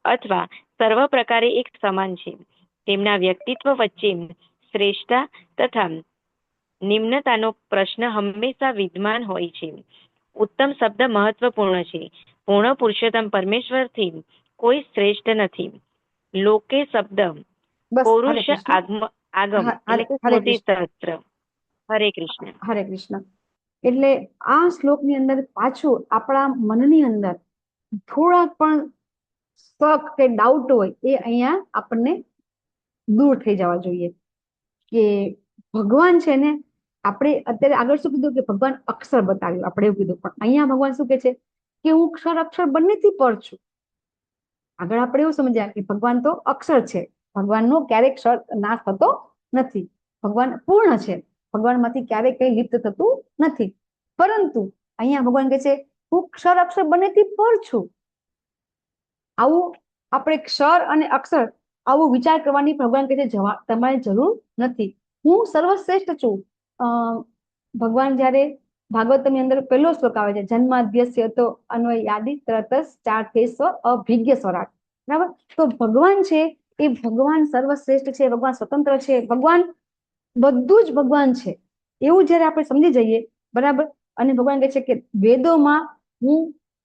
અથવા સર્વ પ્રકારે એક સમાન છે. તેમના વ્યક્તિત્વ વચ્ચે શ્રેષ્ઠતા તથા નિમ્નતાનો પ્રશ્ન હંમેશા વિદ્યમાન હોય છે. ઉત્તમ શબ્દ મહત્વપૂર્ણ છે. પૂર્ણ પુરુષોત્તમ પરમેશ્વરથી કોઈ શ્રેષ્ઠ નથી. લોકે શબ્દ પૌરુષ આગમ એટલે સ્મૃતિ સહસ્ત્ર. હરે કૃષ્ણ. હરે કૃષ્ણ. એટલે આ શ્લોકની અંદર પાછું આપણા મનની અંદર થોડાક પણ શક કે ડાઉટ હોય એ અહીંયા આપણને દૂર થઈ જવા જોઈએ કે ભગવાન છે ને, આપણે અત્યારે આગળ શું કીધું કે ભગવાન અક્ષર બતાવ્યું, આપણે એવું કીધું, પણ અહીંયા ભગવાન શું કે છે કે હું ક્ષર અક્ષર બંનેથી પર છું. આગળ આપણે એવું સમજ્યા કે ભગવાન તો અક્ષર છે, ભગવાનનો ક્યારેક ક્ષર નાશ થતો નથી, ભગવાન પૂર્ણ છે, ભગવાનમાંથી ક્યારેક કઈ લિપ્ત થતું નથી. પરંતુ અહીંયા ભગવાન કહે છે હું ક્ષર અક્ષર બંનેથી પર છું. આવું આપણે ક્ષર અને અક્ષર આવું વિચાર કરવાની ભગવાન કહે છે તમારે જરૂર નથી. હું સર્વશ્રેષ્ઠ છું. ભગવાન જયારે ભાગવતની અંદર પહેલો શ્લોક આવે છે, જન્માદ્યસ્ય તો અન્વય યાદી તરત જ 4 થી સ્વ અભિજ્ઞ સ્વરાટ. બરાબર? તો ભગવાન છે એ ભગવાન સર્વશ્રેષ્ઠ છે, ભગવાન સ્વતંત્ર છે, ભગવાન બધું જ ભગવાન છે એવું જયારે આપણે સમજી જઈએ, બરાબર. અને ભગવાન કહે છે કે વેદોમાં હું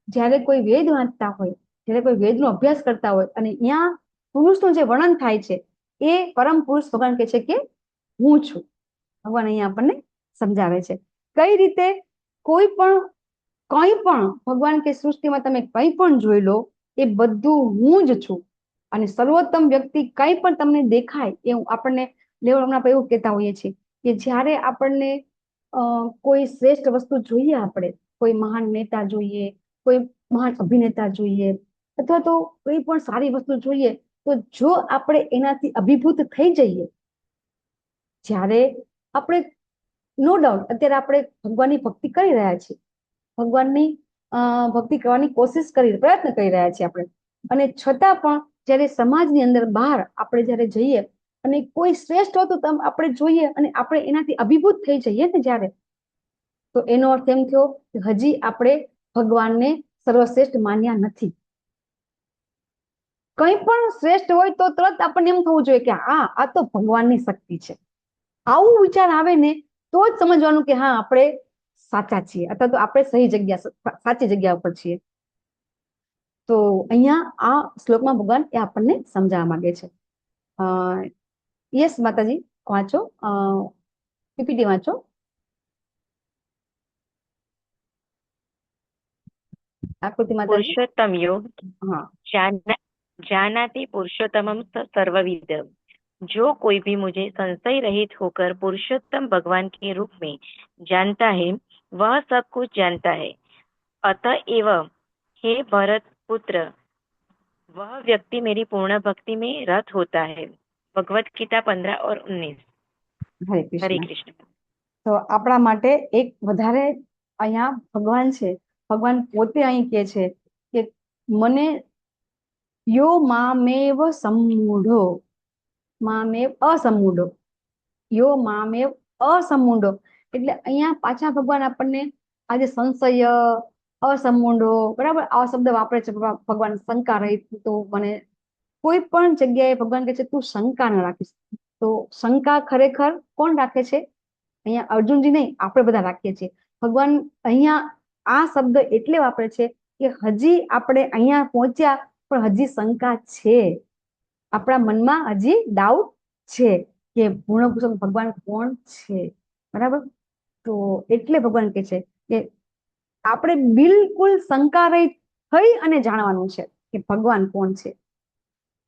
જયારે કોઈ વેદ વાંચતા હોય, જયારે કોઈ વેદનો અભ્યાસ કરતા હોય અને ત્યાં પુરુષનું જે વર્ણન થાય છે એ પરમ પુરુષ ભગવાન કહે છે કે હું છું. ભગવાન અહીંયા આપણને સમજાવે છે કઈ રીતે કંઈ પણ ભગવાન કે સૃષ્ટિમાં તમે કંઈ પણ જોઈ લો એ બધું હું જ છું. અને સર્વોત્તમ વ્યક્તિ કંઈ પણ તમને દેખાય એ આપણને લેવડમાં એવું કહેતા હોઈએ છીએ કે જ્યારે આપણને કોઈ શ્રેષ્ઠ વસ્તુ જોઈએ, આપણે કોઈ મહાન નેતા જોઈએ, કોઈ મહાન અભિનેતા જોઈએ, અથવા તો કોઈ પણ સારી વસ્તુ જોઈએ, તો જો આપણે એનાથી અભિભૂત થઈ જઈએ, જ્યારે આપણે નો ડાઉટ અત્યારે આપણે ભગવાનની ભક્તિ કરી રહ્યા છીએ, ભગવાનની ભક્તિ કરવાની કોશિશ પ્રયત્ન કરી રહ્યા છીએ આપણે, અને છતાં પણ જ્યારે સમાજની અંદર બહાર આપણે જ્યારે જઈએ અને કોઈ શ્રેષ્ઠ હોતું આપણે જોઈએ અને આપણે એનાથી અભિભૂત થઈ જઈએ ને જ્યારે, તો એનો અર્થ એમ થયો કે હજી આપણે ભગવાનને સર્વશ્રેષ્ઠ માન્યા નથી. કંઈ પણ શ્રેષ્ઠ હોય તો તરત આપણને એમ થવું જોઈએ કે હા, આ તો ભગવાનની શક્તિ છે. આવું વિચાર આવે ને તો જ સમજવાનું કે હા, આપણે સાચા છીએ અથવા તો આપણે સાચી જગ્યા ઉપર છીએ. તો અહીંયા આ શ્લોકમાં ભગવાન એ આપણને સમજાવવા માંગે છે. યસ માતાજી, વાંચો, પીપીટી વાંચો. આકૃતિ માતાજી. પુરુષોત્તમ યોગ. हाँ, जानाति पुरुषोत्तमम सर्वविद। जो कोई भी मुझे संशय रहित होकर पुरुषोत्तम भगवान के रूप में जानता है वह सब कुछ जानता है। अतएव हे भरत पुत्र, वह व्यक्ति मेरी पूर्ण भक्ति में रत होता है। भगवत गीता 15 और 19। હરે કૃષ્ણ. તો આપણા માટે એક વધારે અહીંયા ભગવાન છે, ભગવાન પોતે અહીં કે છે કે મને યો મામેવ સમૂઢો, મામેવ અસમૂઢો, યો મામેવ અસમૂઢો, એટલે અહીંયા પાછા ભગવાન આપણને આજે સંશય, અસમૂઢો, બરાબર આ શબ્દ વાપરે છે ભગવાન. શંકા રહી તો મને કોઈ પણ જગ્યાએ ભગવાન કહે છે તું શંકા ન રાખીશ. તો શંકા ખરેખર કોણ રાખે છે? અહીંયા અર્જુનજી નહીં, આપણે બધા રાખીએ છીએ. ભગવાન અહીંયા આ શબ્દ એટલે વાપરે છે કે હજી આપણે અહીંયા પહોંચ્યા પણ હજી શંકા છે, આપણા મનમાં હજી ડાઉટ છે કે પૂર્ણ પુરુષોત્તમ ભગવાન કોણ છે, બરાબર. તો એટલે ભગવાન કહે છે કે આપણે બિલકુલ શંકા રહિત થઈ અને જાણવાનું છે કે ભગવાન કોણ છે.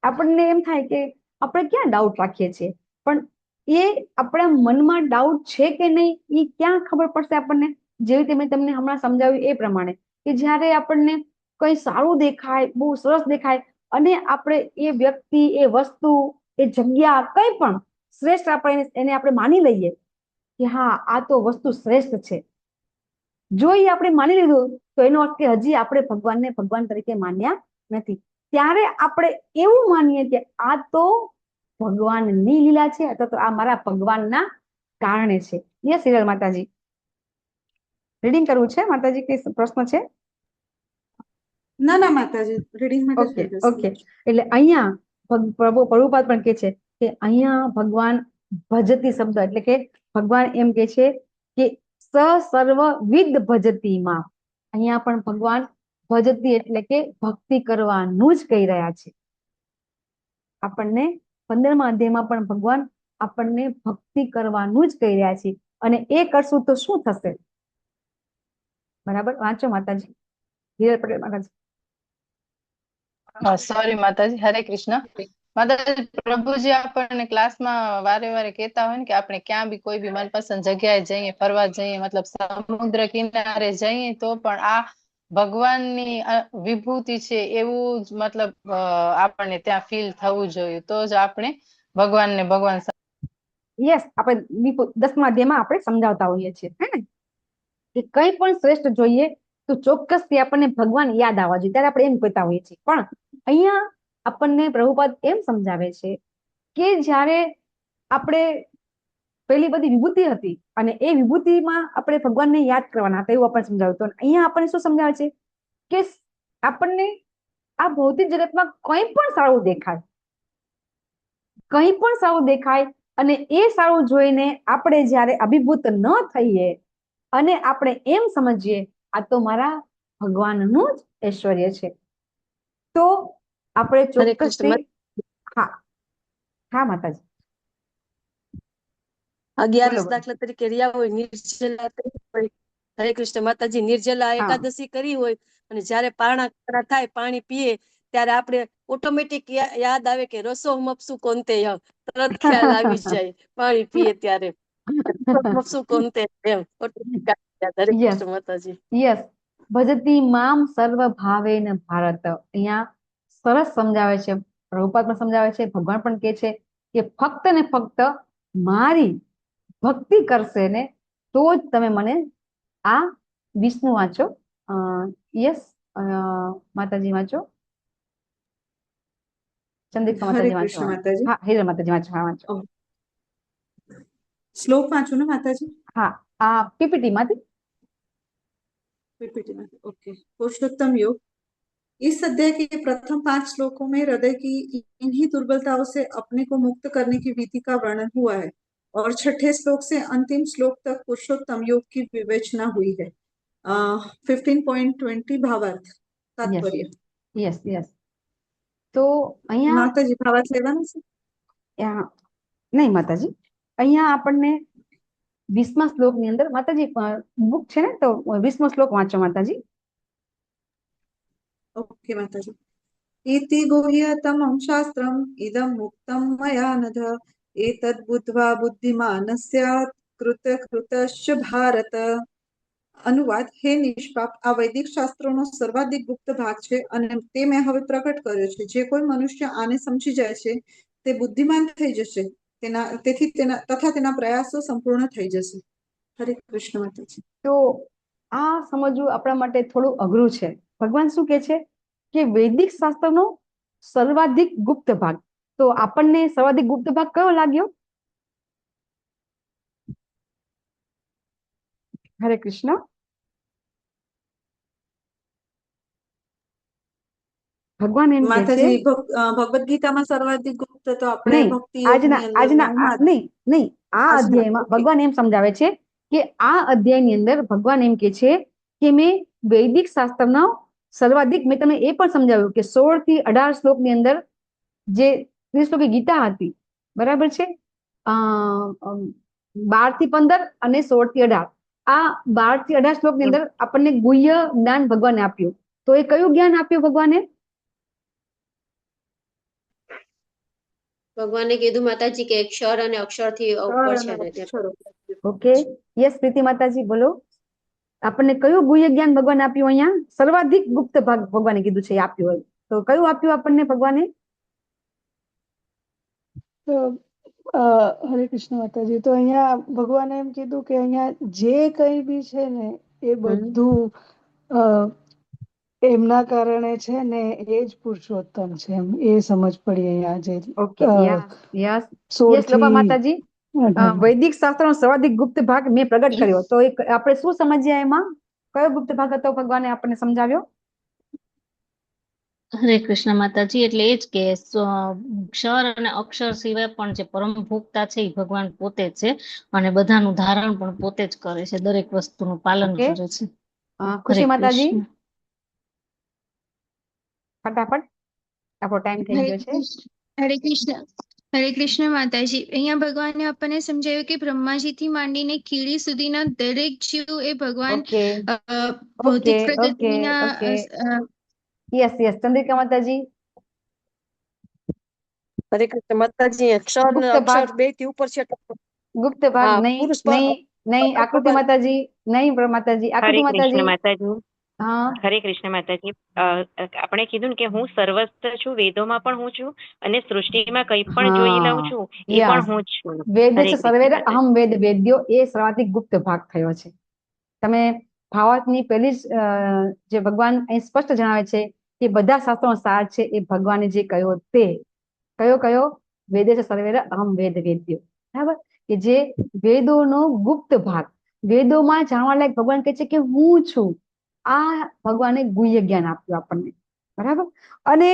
આપણને એમ થાય કે આપણે ક્યાં ડાઉટ રાખીએ છીએ, પણ એ આપણા મનમાં ડાઉટ છે કે નહીં એ ક્યાં ખબર પડશે આપણને? જેવી રીતે મેં તમને હમણાં સમજાવ્યું એ પ્રમાણે કે જ્યારે આપણને કંઈ સારું દેખાય, બહુ સરસ દેખાય અને આપણે એ વ્યક્તિ, એ વસ્તુ, એ જગ્યા, કંઈ પણ શ્રેષ્ઠ એને આપણે માની લઈએ કે હા આ તો વસ્તુ શ્રેષ્ઠ છે. જો એ આપણે માની લીધું તો એનો અર્થ કે હજી આપણે ભગવાનને ભગવાન તરીકે માન્યા નથી. ત્યારે આપણે એવું માનીએ કે આ તો ભગવાનની લીલા છે અથવા તો આ મારા ભગવાનના કારણે છે. યસ હિરલ માતાજી, રીડિંગ કરવું છે માતાજી? કઈ પ્રશ્ન છે? ના માતાજી, રીડિંગ માટે ઓકે. એટલે અહીંયા પ્રભુપાદ પણ કે છે કે અહીંયા ભગવાન ભજતી શબ્દ એટલે કે ભગવાન એમ કે છે કે સર્વવિદ ભજતીમાં, અહીંયા પણ ભગવાન ભજતી એટલે કે ભક્તિ કરવાનું જ કહી રહ્યા છે આપણને. 15મા અધ્યાયમાં પણ ભગવાન આપણને ભક્તિ કરવાનું જ કહી રહ્યા છે અને એ કરશું તો શું થશે? બરાબર, વાંચો માતાજી, હિરલ પટેલ માતાજી. સોરી માતાજી, હરે કૃષ્ણ. માતાજી, પ્રભુજી આપણને ક્લાસમાં વારે વારે કહેતા હોય ને કે આપણે ક્યાં બી કોઈ બી મનપસંદ જગ્યાએ જઈએ, ફરવા જઈએ, મતલબ સમુદ્ર કિનારે જઈએ તો પણ આ ભગવાનની વિભૂતિ છે એવું જ મતલબ આપણને ત્યાં ફીલ થવું જોઈએ, તો જ આપણે ભગવાનને ભગવાન. યસ, આપણે 10મા અધ્યાયમાં આપણે સમજાવતા હોઈએ છીએ હે ને કે કંઈ પણ શ્રેષ્ઠ જોઈએ તો ચોક્કસથી આપણને ભગવાન યાદ આવવા જોઈએ, ત્યારે આપણે એમ કહેતા હોઈએ છીએ. પણ અહીંયા આપણને પ્રભુપાદ એમ સમજાવે છે કે જ્યારે આપણે પેલી બધી વિભૂતિ હતી અને એ વિભૂતિમાં આપણે ભગવાનને યાદ કરવાના હતા એવું આપણને સમજાવ્યું. તો અહીંયા આપણને શું સમજાવે છે કે આપણને આ ભૌતિક જગતમાં કંઈ પણ સારું દેખાય, કંઈ પણ સારું દેખાય અને એ સારું જોઈને આપણે જ્યારે અભિભૂત ન થઈએ અને આપણે એમ સમજીએ આ તો મારા ભગવાનનું જ ઐશ્વર્ય છે, તો આપણે ચોક્કસથી. હા માતાજી, 11 દાખલા તરીકે રહ્યા હોય, નિર્જલા હોય, હરે કૃષ્ણ માતાજી, નિર્જલા એકાદશી કરી હોય અને જયારે પારણા થાય, પાણી પીએ ત્યારે આપણે ઓટોમેટિક યાદ આવે કે રસો મપસુ કોનતે, તરત ખ્યાલ આવી જાય પાણી પીએ ત્યારે મપસુ કોનતે એમ ઓટોમેટિક હરે કૃષ્ણ માતાજી. યસ, ભજતી મામ સર્વ ભાવેન ભારત. અહીંયા સરસ સમજાવે છે, પ્રભુપાદ પણ સમજાવે છે, ભગવાન પણ કહે છે કે ફક્ત ને ફક્ત મારી ભક્તિ કરશે ને તો જ તમે મને આ વિષ્ણુ વાંચો, યસ માતાજી વાંચો. ચંદ્રિકા હરે માતાજી વાંચો. કૃષ્ણ માતાજી. હા હિરલ માતાજી વાંચો. હા વાંચો. શ્લોક વાંચો ને माताजी? हाँ पीपीटी માંથી. पीपीटी में ओके। पुरुषोत्तम योग। इस अध्याय के प्रथम 5 श्लोकों में हृदय की इन्हीं दुर्बलताओं से अपने को मुक्त करने की विधि का वर्णन हुआ है और 6ठे श्लोक से अंतिम श्लोक तक पुरुषोत्तम योग की विवेचना हुई है। 15.20 भावार्थ तात्पर्य। यस यस तो અહીંયા માતાજી ભાવાર્થ લેવાનો છે? નહીં માતાજી, અહીંયા આપણને 20મા શ્લોકની અંદર માતાજી બુક છે ને, તો 20મો શ્લોક વાંચો માતાજી. ओके माताजी। इति गुह्यतमं शास्त्रम् इदं मुक्तं मया नघ एतद् बुद्ध्वा बुद्धिमान् स्यात् कृतकृतश्च भारत। अनुवाद: हे निष्पाप, आ वैदिक शास्त्रोનો સર્વાધિક ગુપ્ત ભાગ છે અને તે મેં હવે પ્રગટ કર્યો છે. જે કોઈ મનુષ્ય આને સમજી જાય છે તે બુદ્ધિમાન થઈ જશે, તથા તેના પ્રયાસો સંપૂર્ણ થઈ જશે. હરે કૃષ્ણ માતાજી. તો આ સમજવું આપણા માટે થોડું અઘરું છે. ભગવાન શું કહે છે કે વૈદિક શાસ્ત્રનો સર્વાધિક ગુપ્ત ભાગ. તો આપણને સર્વાધિક ગુપ્ત ભાગ કયો લાગ્યો? હરે કૃષ્ણ. ભગવાન એમ કહે છે માતાજી ભગવદ ગીતામાં સર્વાધિક ગુપ્ત તો આપણે ભક્તિ આજના નહીં આ અધ્યાયમાં ભગવાન એમ સમજાવે છે કે આ અધ્યાયની અંદર ભગવાન એમ કહે છે કે મેં વૈદિક શાસ્ત્રનો સર્વાધિક, મેં તમને એ પણ સમજાવ્યું કે 16 થી 18 શ્લોકની અંદર જે 30 શ્લોકી ગીતા હતી, બરાબર છે, 12 થી 15 અને 16 થી 18, આ 12 થી 18 શ્લોકની અંદર આપણને ગુહ્ય જ્ઞાન ભગવાને આપ્યું. તો એ કયું જ્ઞાન આપ્યું ભગવાને? ભગવાને કીધું માતાજી કે ક્ષર અને અક્ષર થી ઉપર છે. ઓકે યસ પ્રીતિ માતાજી બોલો. આપણને કયું ગુહ્ય જ્ઞાન ભગવાન આપ્યું? અહીંયા સર્વાધિક ગુપ્ત ભાગ ભગવાને કીધું છે આપ્યું હોય, તો કયું આપ્યું આપણને ભગવાને? હરે કૃષ્ણ માતાજી. તો અહીંયા ભગવાને એમ કીધું કે અહીંયા જે કઈ બી છે ને એ બધું એમના કારણે છે ને એ જ પુરુષોત્તમ છે, એમ એ સમજ પડી અહીંયા જે. ઓકે યસ લોપા માતાજી, વૈદિક શાસ્ત્રનો સર્વાધિક ગુપ્ત ભાગ મેં પ્રગટ કર્યો. તો આપણે શું સમજ્યા એમાં? કયો ગુપ્ત ભાગ હતો ભગવાને આપણને સમજાવ્યો? હરે કૃષ્ણ માતાજી, એટલે એ જ કે ક્ષર અને અક્ષર સિવાય પણ જે પરમ ભોગતા છે એ ભગવાન પોતે જ છે અને બધાનું ધારણ પણ પોતે જ કરે છે, દરેક વસ્તુનું પાલન કરે છે. ખુશી માતાજી ફટાફટ, આપણો ટાઈમ થઈ ગયો છે. હરે કૃષ્ણ માતાજી. અહીંયા ભગવાને આપણને સમજાવ્યું કે બ્રહ્માજી થી માંડીને કીડી સુધીના દરેક જીવ એ ભગવાન ભૌતિક પ્રગતિના. યસ ચંદ્રિકા માતાજી. હરે કૃષ્ણ માતાજી, અક્ષર ને અક્ષર બે થી ઉપર છે. ગુપ્ત ભાગ નહીં આકૃતિ માતાજી, નહીં માતાજી આકૃતિ માતાજી. હરે કૃષ્ણ માતાજી. આપણે કીધું ને કે હું સર્વસ્ત્ર છું, વેદોમાં પણ હું છું અને સૃષ્ટિમાં કઈ પણ જોઈ લઉં છું એ પણ હું જ છું. વેદ સર્વેર અહમ વેદ વેદ્યો, એ સર્વાધિક ગુપ્ત ભાગ થયો છે. તમે ભાવાર્થની પહેલી જે ભગવાન અહીં સ્પષ્ટ જણાવે છે કે બધા શાસ્ત્રોનો સાર છે એ ભગવાને જે કહ્યો તે કયો વેદે છે સર્વેર અહમ વેદ વેદ્યો, બરાબર, કે જે વેદોનો ગુપ્ત ભાગ, વેદોમાં જાણવા લાયક ભગવાન કહે છે કે હું છું. આ ભગવાને ગુહ્ય જ્ઞાન આપ્યું આપણને, બરાબર. અને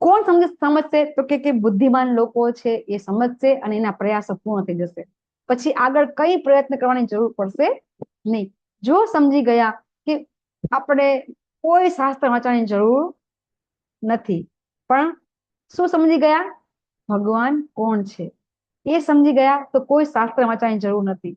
કોણ સમજશે? તો કે બુદ્ધિમાન લોકો છે એ સમજશે અને એના પ્રયાસો પૂર્ણ થઈ જશે. પછી આગળ કઈ પ્રયત્ન કરવાની જરૂર પડશે નહીં. જો સમજી ગયા કે આપણે કોઈ શાસ્ત્ર વાંચવાની જરૂર નથી, પણ શું સમજી ગયા? ભગવાન કોણ છે એ સમજી ગયા, તો કોઈ શાસ્ત્ર વાંચવાની જરૂર નથી.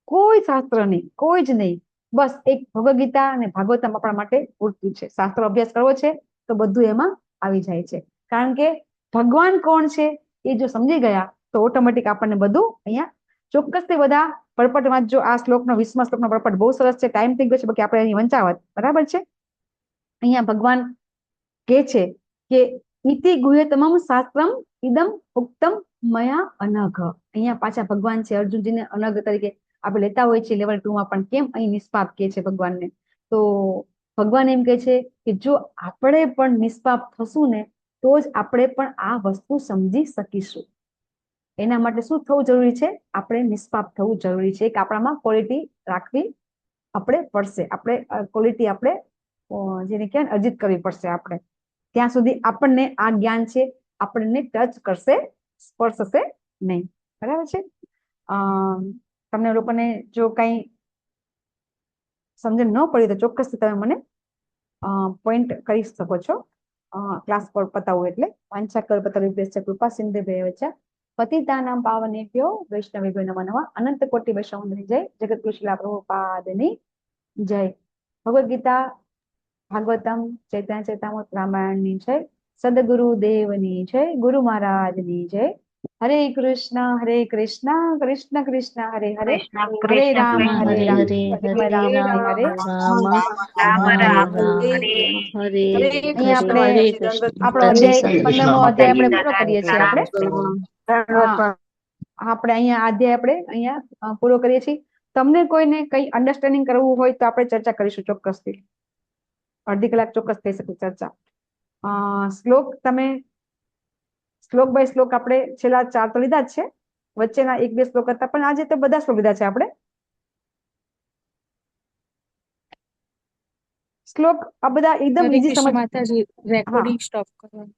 કોઈ શાસ્ત્ર નહીં, કોઈ જ નહીં. બસ એક ભગવદ ગીતા અને ભાગવતમ આપણા માટે પૂરતું છે. શાસ્ત્ર અભ્યાસ કરવો છે તો બધું એમાં આવી જાય છે. કારણ કે ભગવાન કોણ છે એ જો સમજી ગયા તો ઓટોમેટિક આપણને બધું અહીંયા ચોક્કસથી બધા પરપટ વાંચજો. આ શ્લોકનો 20મા શ્લોકનો પરપટ બહુ સરસ છે. ટાઈમ થઈ ગયો છે, બાકી આપણે અહીં વંચાવત, બરાબર છે. અહીંયા ભગવાન કહે છે કે ઇતિ ગુહ્યતમં શાસ્ત્રમ ઇદમ ઉક્તમ મયા અનઘ. અહીંયા પાછા ભગવાન છે અર્જુનજીને અનઘ તરીકે આપણે લેતા હોય છે લેવલ 2 માં, પણ કેમ અહીં નિષ્પાપ કહે છે ભગવાનને? તો ભગવાન એમ કહે છે કે જો આપણે પણ નિષ્પાપ થશું ને તો જ આપણે પણ આ વસ્તુ સમજી શકીશું. એના માટે શું થવું જરૂરી છે? આપણે નિષ્પાપ થવું જરૂરી છે. કે આપણામાં ક્વોલિટી રાખવી આપણે પડશે. આપણે ક્વોલિટી આપણે જેને કહેવાય અર્જિત કરવી પડશે. આપણે ત્યાં સુધી આપણને આ જ્ઞાન છે આપણને ટચ કરશે, સ્પર્શશે નહીં. બરાબર છે? તમને લોકોને જો કઈ સમજણ ન પડી તો ચોક્કસથી તમે મને પોઈન્ટ કરી શકો છો. ક્લાસ પર પતાવું એટલે વાંચા કર પતાવી કૃપા સિંધુ ભેવચા પતિતાનાં પાવનેભ્યો વૈષ્ણવેભ્યો નમઃ નમઃ. અનંત કોટિ વૈષ્ણવની જય. જગતગુરુ શ્રીલ પ્રભુપાદની જય. ભગવદ્ ગીતા, ભાગવતમ, ચૈતન્ય ચરિતામૃત, રામાયણની જય. સદગુરુ દેવની જય. ગુરુ મહારાજની જય. હરે કૃષ્ણ કૃષ્ણ કૃષ્ણ હરે હરે, હરે રામ હરે રામ હરે રામ હરે રામ રામ રામ હરે અહીંયા હરે આપણે હરે કૃષ્ણ. આપણો અધ્યાય 15મો અધ્યાય આપણે પૂરો કરીએ છીએ. આપણે અહીંયા અધ્યાય આપણે અહીંયા પૂરો કરીએ છીએ. તમને કોઈને કઈ અન્ડરસ્ટેન્ડિંગ કરવું હોય તો આપણે ચર્ચા કરીશું ચોક્કસથી. અડધી કલાક ચોક્કસ થઈ શકે ચર્ચા. શ્લોક તમે શ્લોક બાય શ્લોક આપણે છેલ્લા 4 તો લીધા જ છે, વચ્ચેના 1-2 શ્લોક હતા, પણ આજે તો બધા શ્લોક લીધા છે આપણે. શ્લોક આ બધા એકદમ ઈઝી સમજ. માતાજી રેકોર્ડિંગ સ્ટોપ કરવાનું.